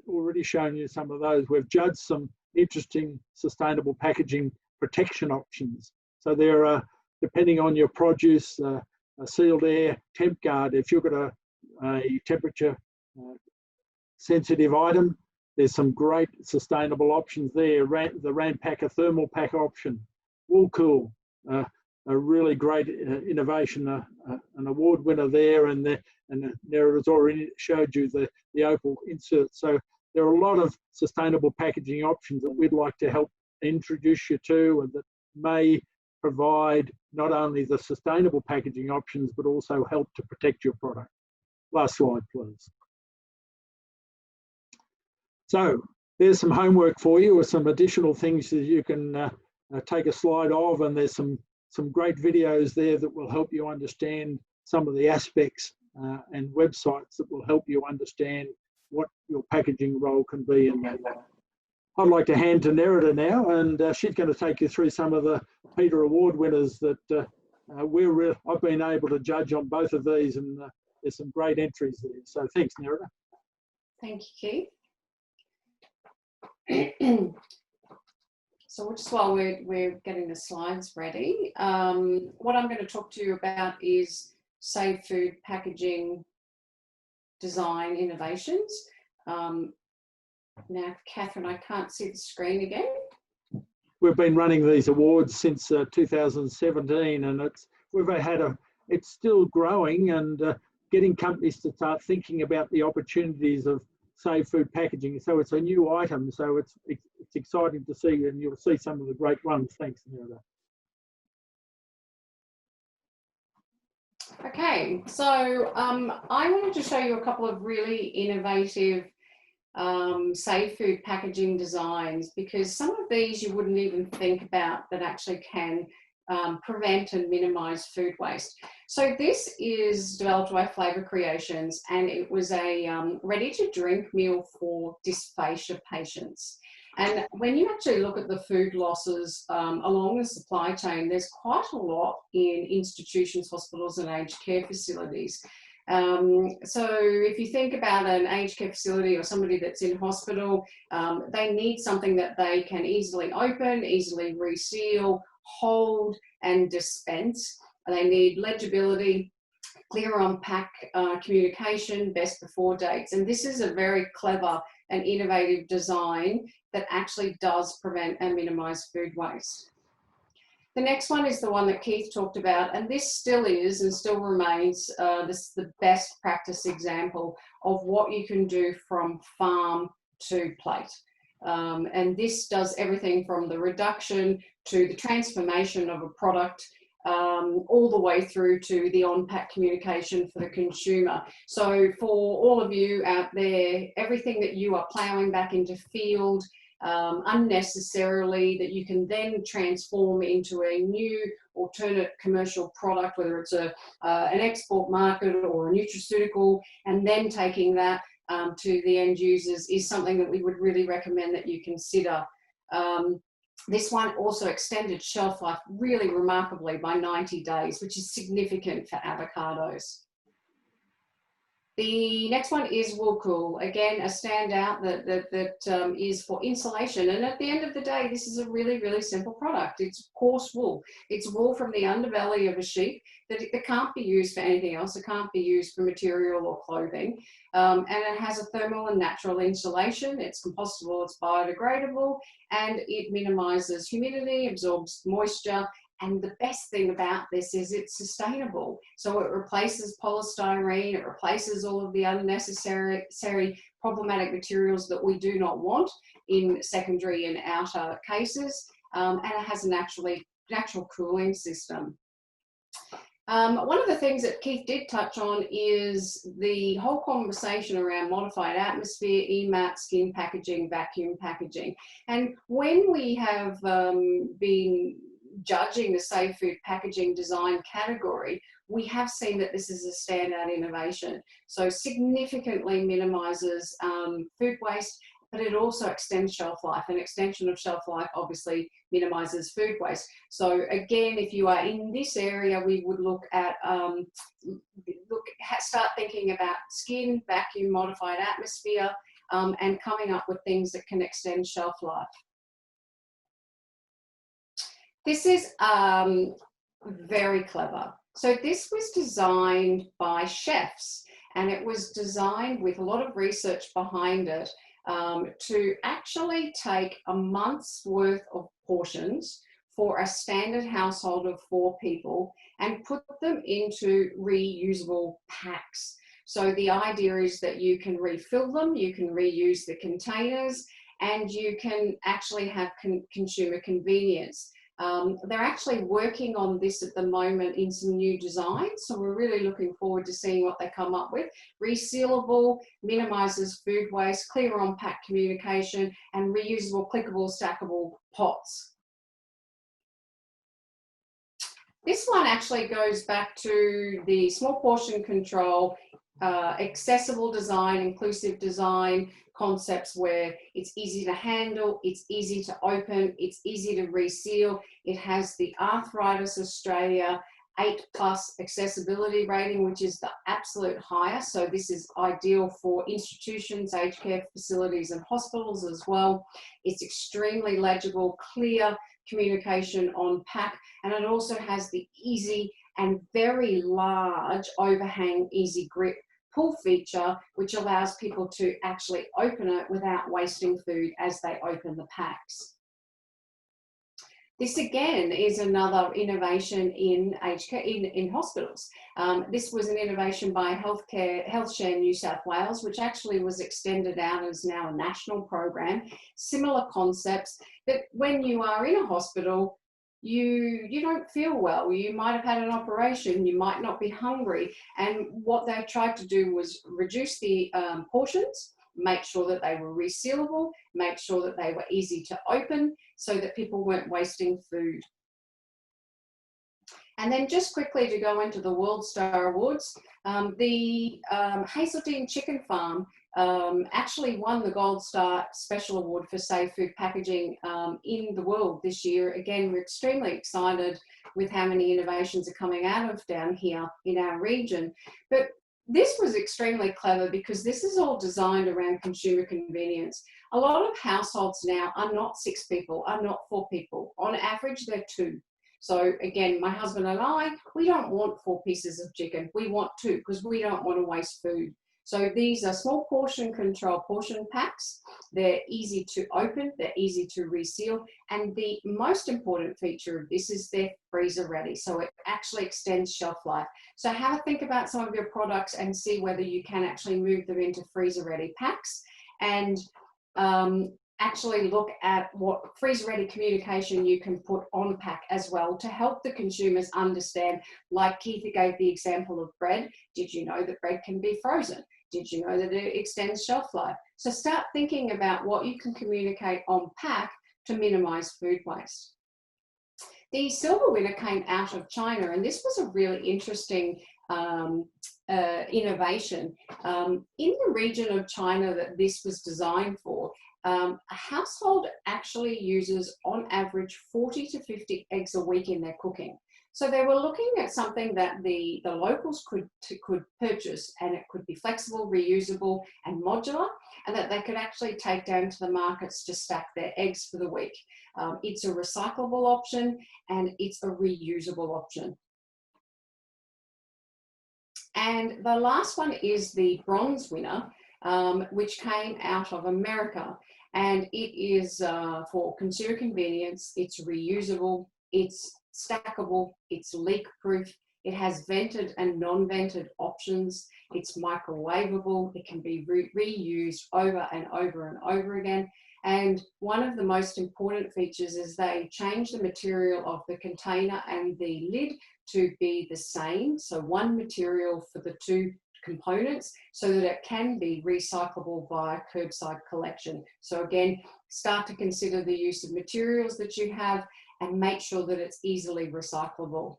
already shown you some of those. We've judged some interesting sustainable packaging protection options. So there are, depending on your produce, a sealed air temp guard. If you've got a temperature sensitive item, there's some great sustainable options there. The Ranpacker thermal pack option, Wool Cool, a really great innovation, an award winner there, and the narratives already showed you the opal insert. So there are a lot of sustainable packaging options that we'd like to help introduce you to, and that may provide not only the sustainable packaging options, but also help to protect your product. Last slide, please. So there's some homework for you, or some additional things that you can take a slide of, and there's some great videos there that will help you understand some of the aspects and websites that will help you understand what your packaging role can be in that. I'd like to hand to Nerida now, and she's going to take you through some of the Peter Award winners that I've been able to judge on both of these, and there's some great entries there. So thanks, Nerida. Thank you, Keith. So just while we're getting the slides ready, what I'm going to talk to you about is safe food packaging design innovations. Now, Catherine, I can't see the screen again. We've been running these awards since 2017, and it's still growing, and getting companies to start thinking about the opportunities of safe food packaging. So it's a new item, so it's exciting to see, and you'll see some of the great ones. Thanks, Nerida. Okay, so I wanted to show you a couple of really innovative safe food packaging designs, because some of these you wouldn't even think about that actually can prevent and minimise food waste. So this is developed by Flavour Creations, and it was a ready-to-drink meal for dysphagia patients. And when you actually look at the food losses along the supply chain, there's quite a lot in institutions, hospitals and aged care facilities. So if you think about an aged care facility or somebody that's in hospital, they need something that they can easily open, easily reseal, hold and dispense. They need legibility, clear on pack communication, best before dates. And this is a very clever and innovative design that actually does prevent and minimise food waste. The next one is the one that Keith talked about, and this still is and still remains this the best practice example of what you can do from farm to plate. And this does everything from the reduction to the transformation of a product, all the way through to the on-pack communication for the consumer. So for all of you out there, everything that you are ploughing back into field, unnecessarily, that you can then transform into a new alternate commercial product, whether it's an export market or a nutraceutical, and then taking that to the end users is something that we would really recommend that you consider. This one also extended shelf life really remarkably by 90 days, which is significant for avocados. The next one is Wool Cool. Again, a standout that is for insulation. And at the end of the day, this is a really, really simple product. It's coarse wool. It's wool from the underbelly of a sheep that can't be used for anything else. It can't be used for material or clothing. And it has a thermal and natural insulation. It's compostable, it's biodegradable, and it minimises humidity, absorbs moisture. And the best thing about this is it's sustainable. So it replaces polystyrene, it replaces all of the unnecessary problematic materials that we do not want in secondary and outer cases. And it has a natural cooling system. One of the things that Keith did touch on is the whole conversation around modified atmosphere, EMAT, skin packaging, vacuum packaging. And when we have been judging the safe food packaging design category, we have seen that this is a standout innovation. So significantly minimises food waste, but it also extends shelf life. An extension of shelf life obviously minimises food waste. So again, if you are in this area, we would look at, start thinking about skin, vacuum, modified atmosphere, and coming up with things that can extend shelf life. This is very clever. So this was designed by chefs, and it was designed with a lot of research behind it to actually take a month's worth of portions for a standard household of 4 people and put them into reusable packs. So the idea is that you can refill them, you can reuse the containers, and you can actually have consumer convenience. They're actually working on this at the moment in some new designs, so we're really looking forward to seeing what they come up with. Resealable, minimises food waste, clear on-pack communication, and reusable, clickable, stackable pots. This one actually goes back to the small portion control, accessible design, inclusive design concepts where it's easy to handle, it's easy to open, it's easy to reseal. It has the Arthritis Australia 8+ accessibility rating, which is the absolute highest. So this is ideal for institutions, aged care facilities and hospitals as well. It's extremely legible, clear communication on pack, and it also has the easy and very large overhang easy grip pull feature, which allows people to actually open it without wasting food as they open the packs. This again is another innovation in aged care, in hospitals. This was an innovation by HealthShare New South Wales, which actually was extended out as now a national program. Similar concepts, but when you are in a hospital, you don't feel well, you might have had an operation, you might not be hungry, and what they tried to do was reduce the portions, make sure that they were resealable, make sure that they were easy to open so that people weren't wasting food. And then just quickly to go into the World Star Awards, the Hazeltine Chicken Farm actually won the Gold Star Special Award for Safe Food Packaging in the world this year. Again, we're extremely excited with how many innovations are coming out of down here in our region. But this was extremely clever because this is all designed around consumer convenience. A lot of households now are not 6 people, are not 4 people. On average, they're 2. So again, my husband and I, we don't want 4 pieces of chicken. We want 2 because we don't want to waste food. So these are small portion control portion packs. They're easy to open, they're easy to reseal, and the most important feature of this is they're freezer ready. So it actually extends shelf life. So have a think about some of your products and see whether you can actually move them into freezer ready packs, and actually look at what freezer ready communication you can put on pack as well to help the consumers understand. Like Keith gave the example of bread. Did you know that bread can be frozen? Did you know that it extends shelf life? So start thinking about what you can communicate on pack to minimise food waste. The silver winner came out of China, and this was a really interesting innovation. In the region of China that this was designed for, a household actually uses on average 40 to 50 eggs a week in their cooking. So they were looking at something that the locals could purchase, and it could be flexible, reusable and modular, and that they could actually take down to the markets to stack their eggs for the week. It's a recyclable option and it's a reusable option. And the last one is the bronze winner, which came out of America. And it is for consumer convenience, it's reusable, it's stackable, it's leak proof, it has vented and non-vented options, it's microwavable, it can be reused over and over and over again. And one of the most important features is they change the material of the container and the lid to be the same. So one material for the two components, so that it can be recyclable via curbside collection. So again, start to consider the use of materials that you have and make sure that it's easily recyclable.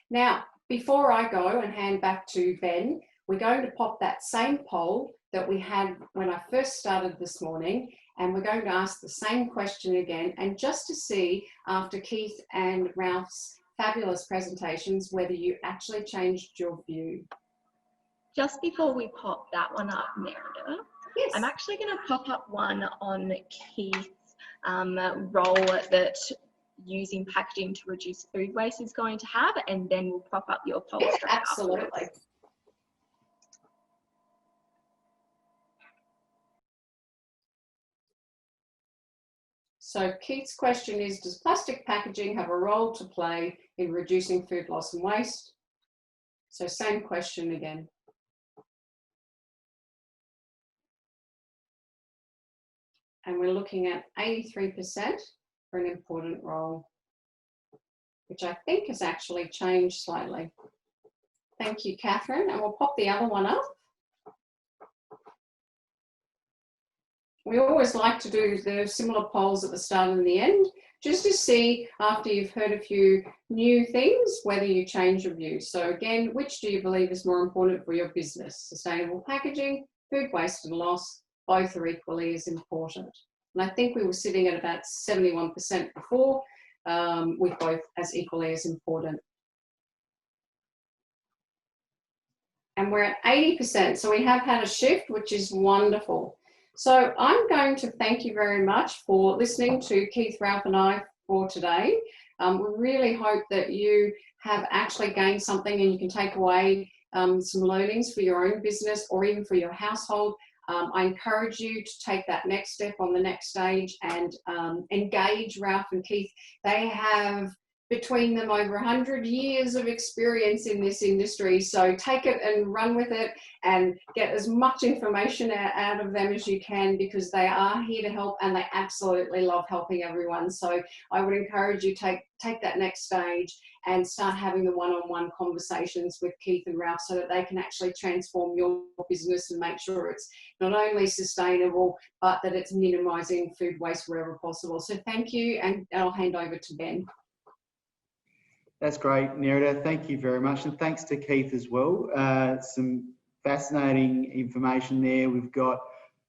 Now, before I go and hand back to Ben, we're going to pop that same poll that we had when I first started this morning, and we're going to ask the same question again, and just to see after Keith and Ralph's fabulous presentations whether you actually changed your view. Just before we pop that one up, Meredith, yes, I'm actually going to pop up one on Keith's role that using packaging to reduce food waste is going to have, and then we'll pop up your poll straight absolutely. Afterwards. So Keith's question is, does plastic packaging have a role to play in reducing food loss and waste? So same question again. And we're looking at 83% for an important role, which I think has actually changed slightly. Thank you, Catherine. And we'll pop the other one up. We always like to do the similar polls at the start and the end, just to see after you've heard a few new things, whether you change your view. So again, which do you believe is more important for your business? Sustainable packaging, food waste and loss, both are equally as important. And I think we were sitting at about 71% before, with both as equally as important. And we're at 80%, so we have had a shift, which is wonderful. So I'm going to thank you very much for listening to Keith, Ralph and I for today. We really hope that you have actually gained something and you can take away some learnings for your own business or even for your household. I encourage you to take that next step on the next stage and engage Ralph and Keith. They have between them over 100 years of experience in this industry. So take it and run with it and get as much information out of them as you can, because they are here to help and they absolutely love helping everyone. So I would encourage you to take that next stage and start having the one-on-one conversations with Keith and Ralph so that they can actually transform your business and make sure it's not only sustainable, but that it's minimising food waste wherever possible. So thank you, and I'll hand over to Ben. That's great, Nerida. Thank you very much. And thanks to Keith as well. Some fascinating information there. We've got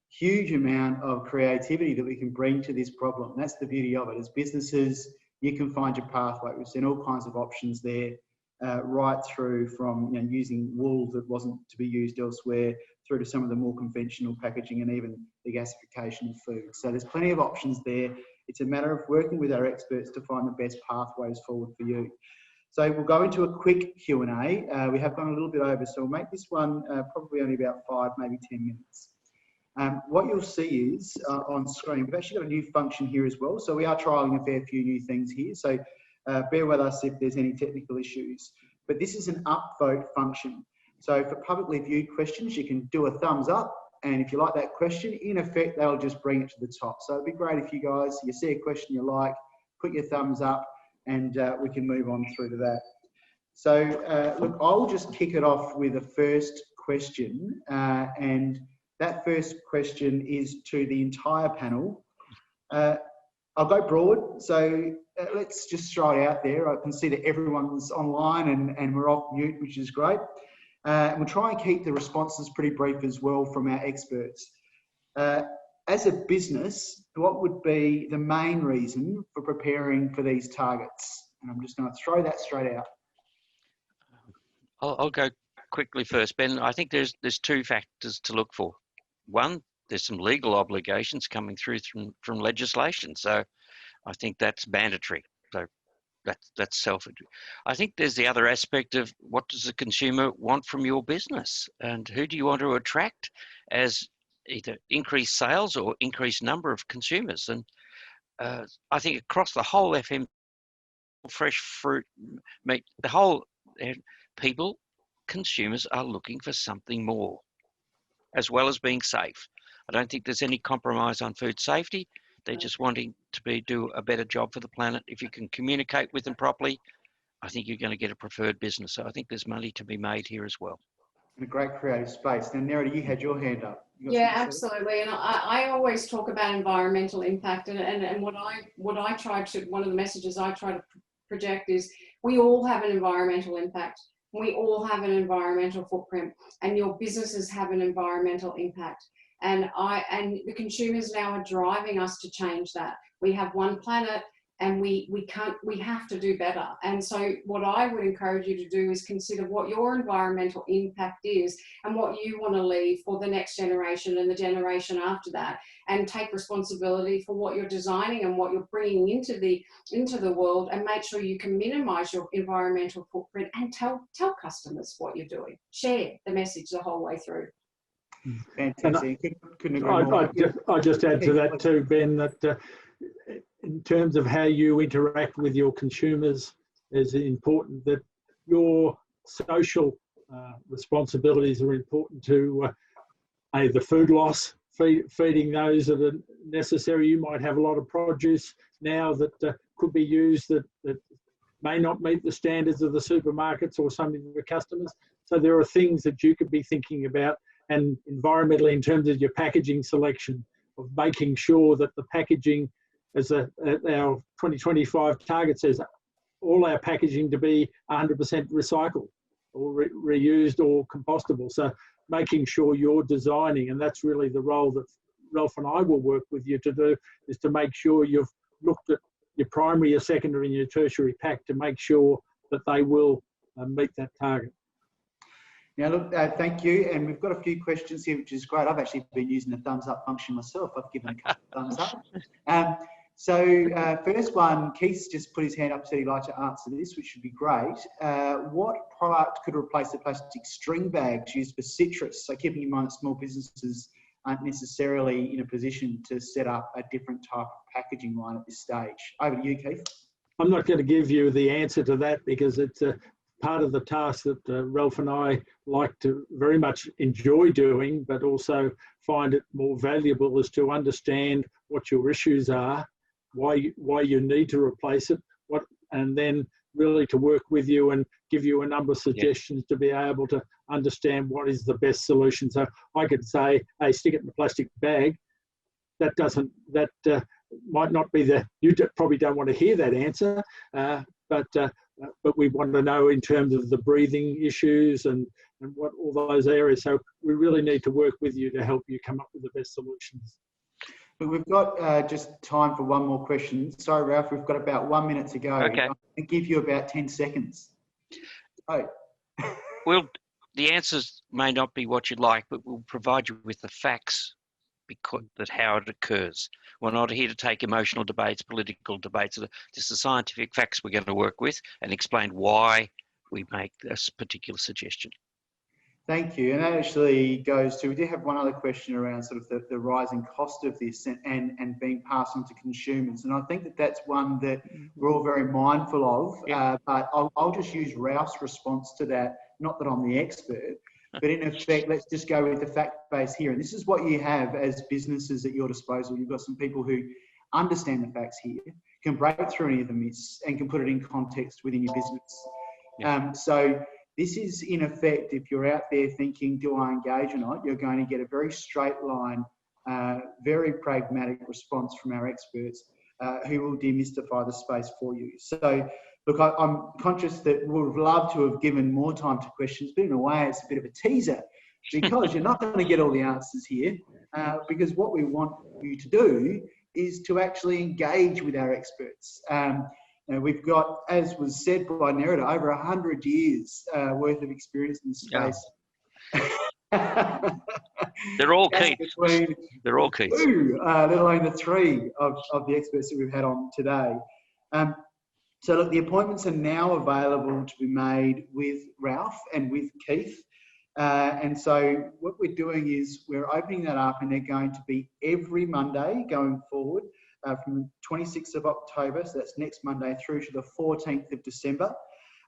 huge amount of creativity that we can bring to this problem. That's the beauty of it. As businesses, you can find your pathway. We've seen all kinds of options there, right through from using wool that wasn't to be used elsewhere, through to some of the more conventional packaging and even the gasification of food. So there's plenty of options there. It's a matter of working with our experts to find the best pathways forward for you. So we'll go into a quick Q&A. We have gone a little bit over, so we'll make this one probably only about 5, maybe 10 minutes. What you'll see is on screen, we've actually got a new function here as well. So we are trialling a fair few new things here. So bear with us if there's any technical issues. But this is an upvote function. So for publicly viewed questions, you can do a thumbs up. And if you like that question, in effect, they'll just bring it to the top. So it'd be great if you guys, you see a question you like, put your thumbs up and we can move on through to that. So look, I'll just kick it off with the first question. And that first question is to the entire panel. I'll go broad, so let's just throw it out there. I can see that everyone's online and we're off mute, which is great. And we'll try and keep the responses pretty brief as well from our experts. As a business, what would be the main reason for preparing for these targets? And I'm just going to throw that straight out. I'll go quickly first, Ben. I think there's two factors to look for. One, there's some legal obligations coming through from legislation, so I think that's mandatory. So that's self. I think there's the other aspect of what does the consumer want from your business, and who do you want to attract as either increased sales or increased number of consumers. And I think across the whole FM, fresh fruit, meat, the whole consumers are looking for something more, as well as being safe. I don't think there's any compromise on food safety. They're just wanting to do a better job for the planet. If you can communicate with them properly, I think you're going to get a preferred business. So I think there's money to be made here as well. In a great creative space. Now, Nerida, you had your hand up. Yeah, absolutely. And I always talk about environmental impact, and what I try to, one of the messages I try to project is we all have an environmental impact. We all have an environmental footprint, and your businesses have an environmental impact. And the consumers now are driving us to change that. We have one planet, and we have to do better. And so what I would encourage you to do is consider what your environmental impact is and what you want to leave for the next generation and the generation after that, and take responsibility for what you're designing and what you're bringing into the world, and make sure you can minimize your environmental footprint and tell customers what you're doing. Share the message the whole way through. Fantastic. Couldn't agree more. I just add to that too, Ben, that in terms of how you interact with your consumers, is important that your social responsibilities are important to the food loss, feeding those that are necessary. You might have a lot of produce now that could be used that may not meet the standards of the supermarkets or some of your customers. So there are things that you could be thinking about, and environmentally in terms of your packaging selection, of making sure that the packaging, as our 2025 target says, all our packaging to be 100% recycled or reused or compostable. So making sure you're designing, and that's really the role that Ralph and I will work with you to do, is to make sure you've looked at your primary, your secondary and your tertiary pack to make sure that they will meet that target. Now, look, thank you. And we've got a few questions here, which is great. I've actually been using the thumbs up function myself. I've given a couple of thumbs up. First one, Keith's just put his hand up, said he'd like to answer this, which would be great. What product could replace the plastic string bags used for citrus? So keeping in mind that small businesses aren't necessarily in a position to set up a different type of packaging line at this stage. Over to you, Keith. I'm not going to give you the answer to that because it's part of the task that Ralph and I like to very much enjoy doing, but also find it more valuable, is to understand what your issues are, why you need to replace it, and then really to work with you and give you a number of suggestions to be able to understand what is the best solution. So I could say, hey, stick it in a plastic bag. That might not be you probably don't want to hear that answer, but we want to know in terms of the breathing issues and what all those areas. So we really need to work with you to help you come up with the best solutions. But we've got just time for one more question. Sorry, Ralph, we've got about 1 minute to go. Okay. I'm going to give you about 10 seconds. Oh. Well, the answers may not be what you'd like, but we'll provide you with the facts that how it occurs. We're not here to take emotional debates, political debates. Just the scientific facts we're going to work with and explain why we make this particular suggestion. Thank you. And that actually goes to, we did have one other question around sort of the rising cost of this and being passed on to consumers. And I think that that's one that we're all very mindful of, but I'll just use Ralph's response to that. Not that I'm the expert, but in effect, let's just go with the fact base here. And this is what you have as businesses at your disposal. You've got some people who understand the facts here, can break through any of the myths and can put it in context within your business. So This is, in effect, if you're out there thinking, do I engage or not, you're going to get a very straight line, very pragmatic response from our experts who will demystify the space for you. So, look, I'm conscious that we would have loved to have given more time to questions, but in a way it's a bit of a teaser because you're not going to get all the answers here because what we want you to do is to actually engage with our experts. We've got, as was said by Nerida, over 100 years worth of experience in the space. Yeah. They're all key. They're all key. Let alone the three of the experts that we've had on today. So look, the appointments are now available to be made with Ralph and with Keith. And so what we're doing is we're opening that up, and they're going to be every Monday going forward from 26th of October, so that's next Monday, through to the 14th of December.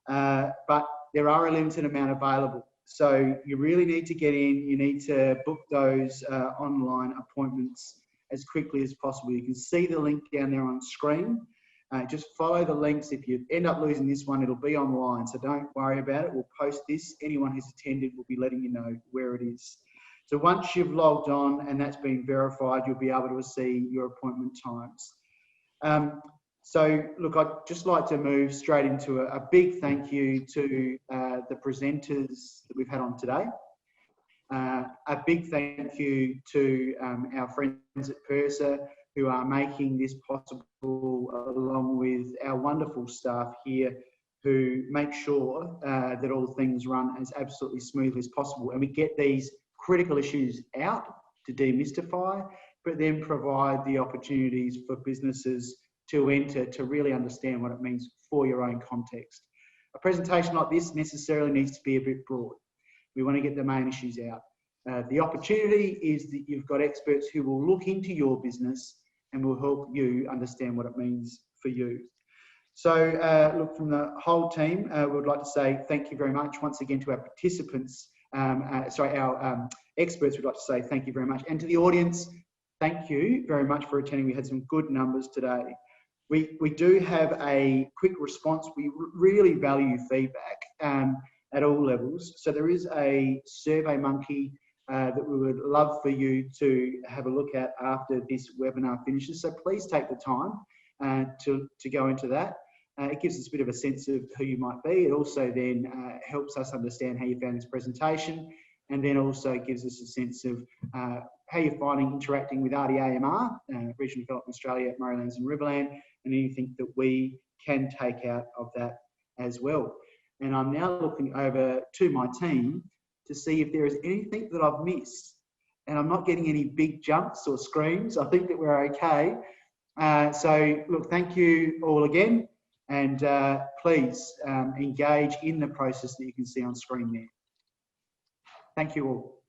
But there are a limited amount available. So you really need to get in, you need to book those online appointments as quickly as possible. You can see the link down there on screen. Just follow the links. If you end up losing this one, it'll be online, so don't worry about it. We'll post this. Anyone who's attended will be letting you know where it is. So once you've logged on and that's been verified, you'll be able to see your appointment times. So look, I'd just like to move straight into a big thank you to the presenters that we've had on today. A big thank you to our friends at PIRSA who are making this possible, along with our wonderful staff here who make sure that all things run as absolutely smoothly as possible. And we get these critical issues out to demystify, but then provide the opportunities for businesses to enter to really understand what it means for your own context. A presentation like this necessarily needs to be a bit broad. We want to get the main issues out. The opportunity is that you've got experts who will look into your business and will help you understand what it means for you. So look, from the whole team, we would like to say thank you very much once again to our participants, our experts would like to say thank you very much. And to the audience, thank you very much for attending. We had some good numbers today. We do have a quick response. We really value feedback at all levels. So there is a Survey Monkey that we would love for you to have a look at after this webinar finishes. So please take the time to go into that. It gives us a bit of a sense of who you might be. It also then helps us understand how you found this presentation, and then also gives us a sense of how you're finding interacting with RDAMR, Regional Development Australia, Murraylands and Riverland, and anything that we can take out of that as well. And I'm now looking over to my team to see if there is anything that I've missed. And I'm not getting any big jumps or screams. I think that we're okay. So look, thank you all again. And please engage in the process that you can see on screen there. Thank you all.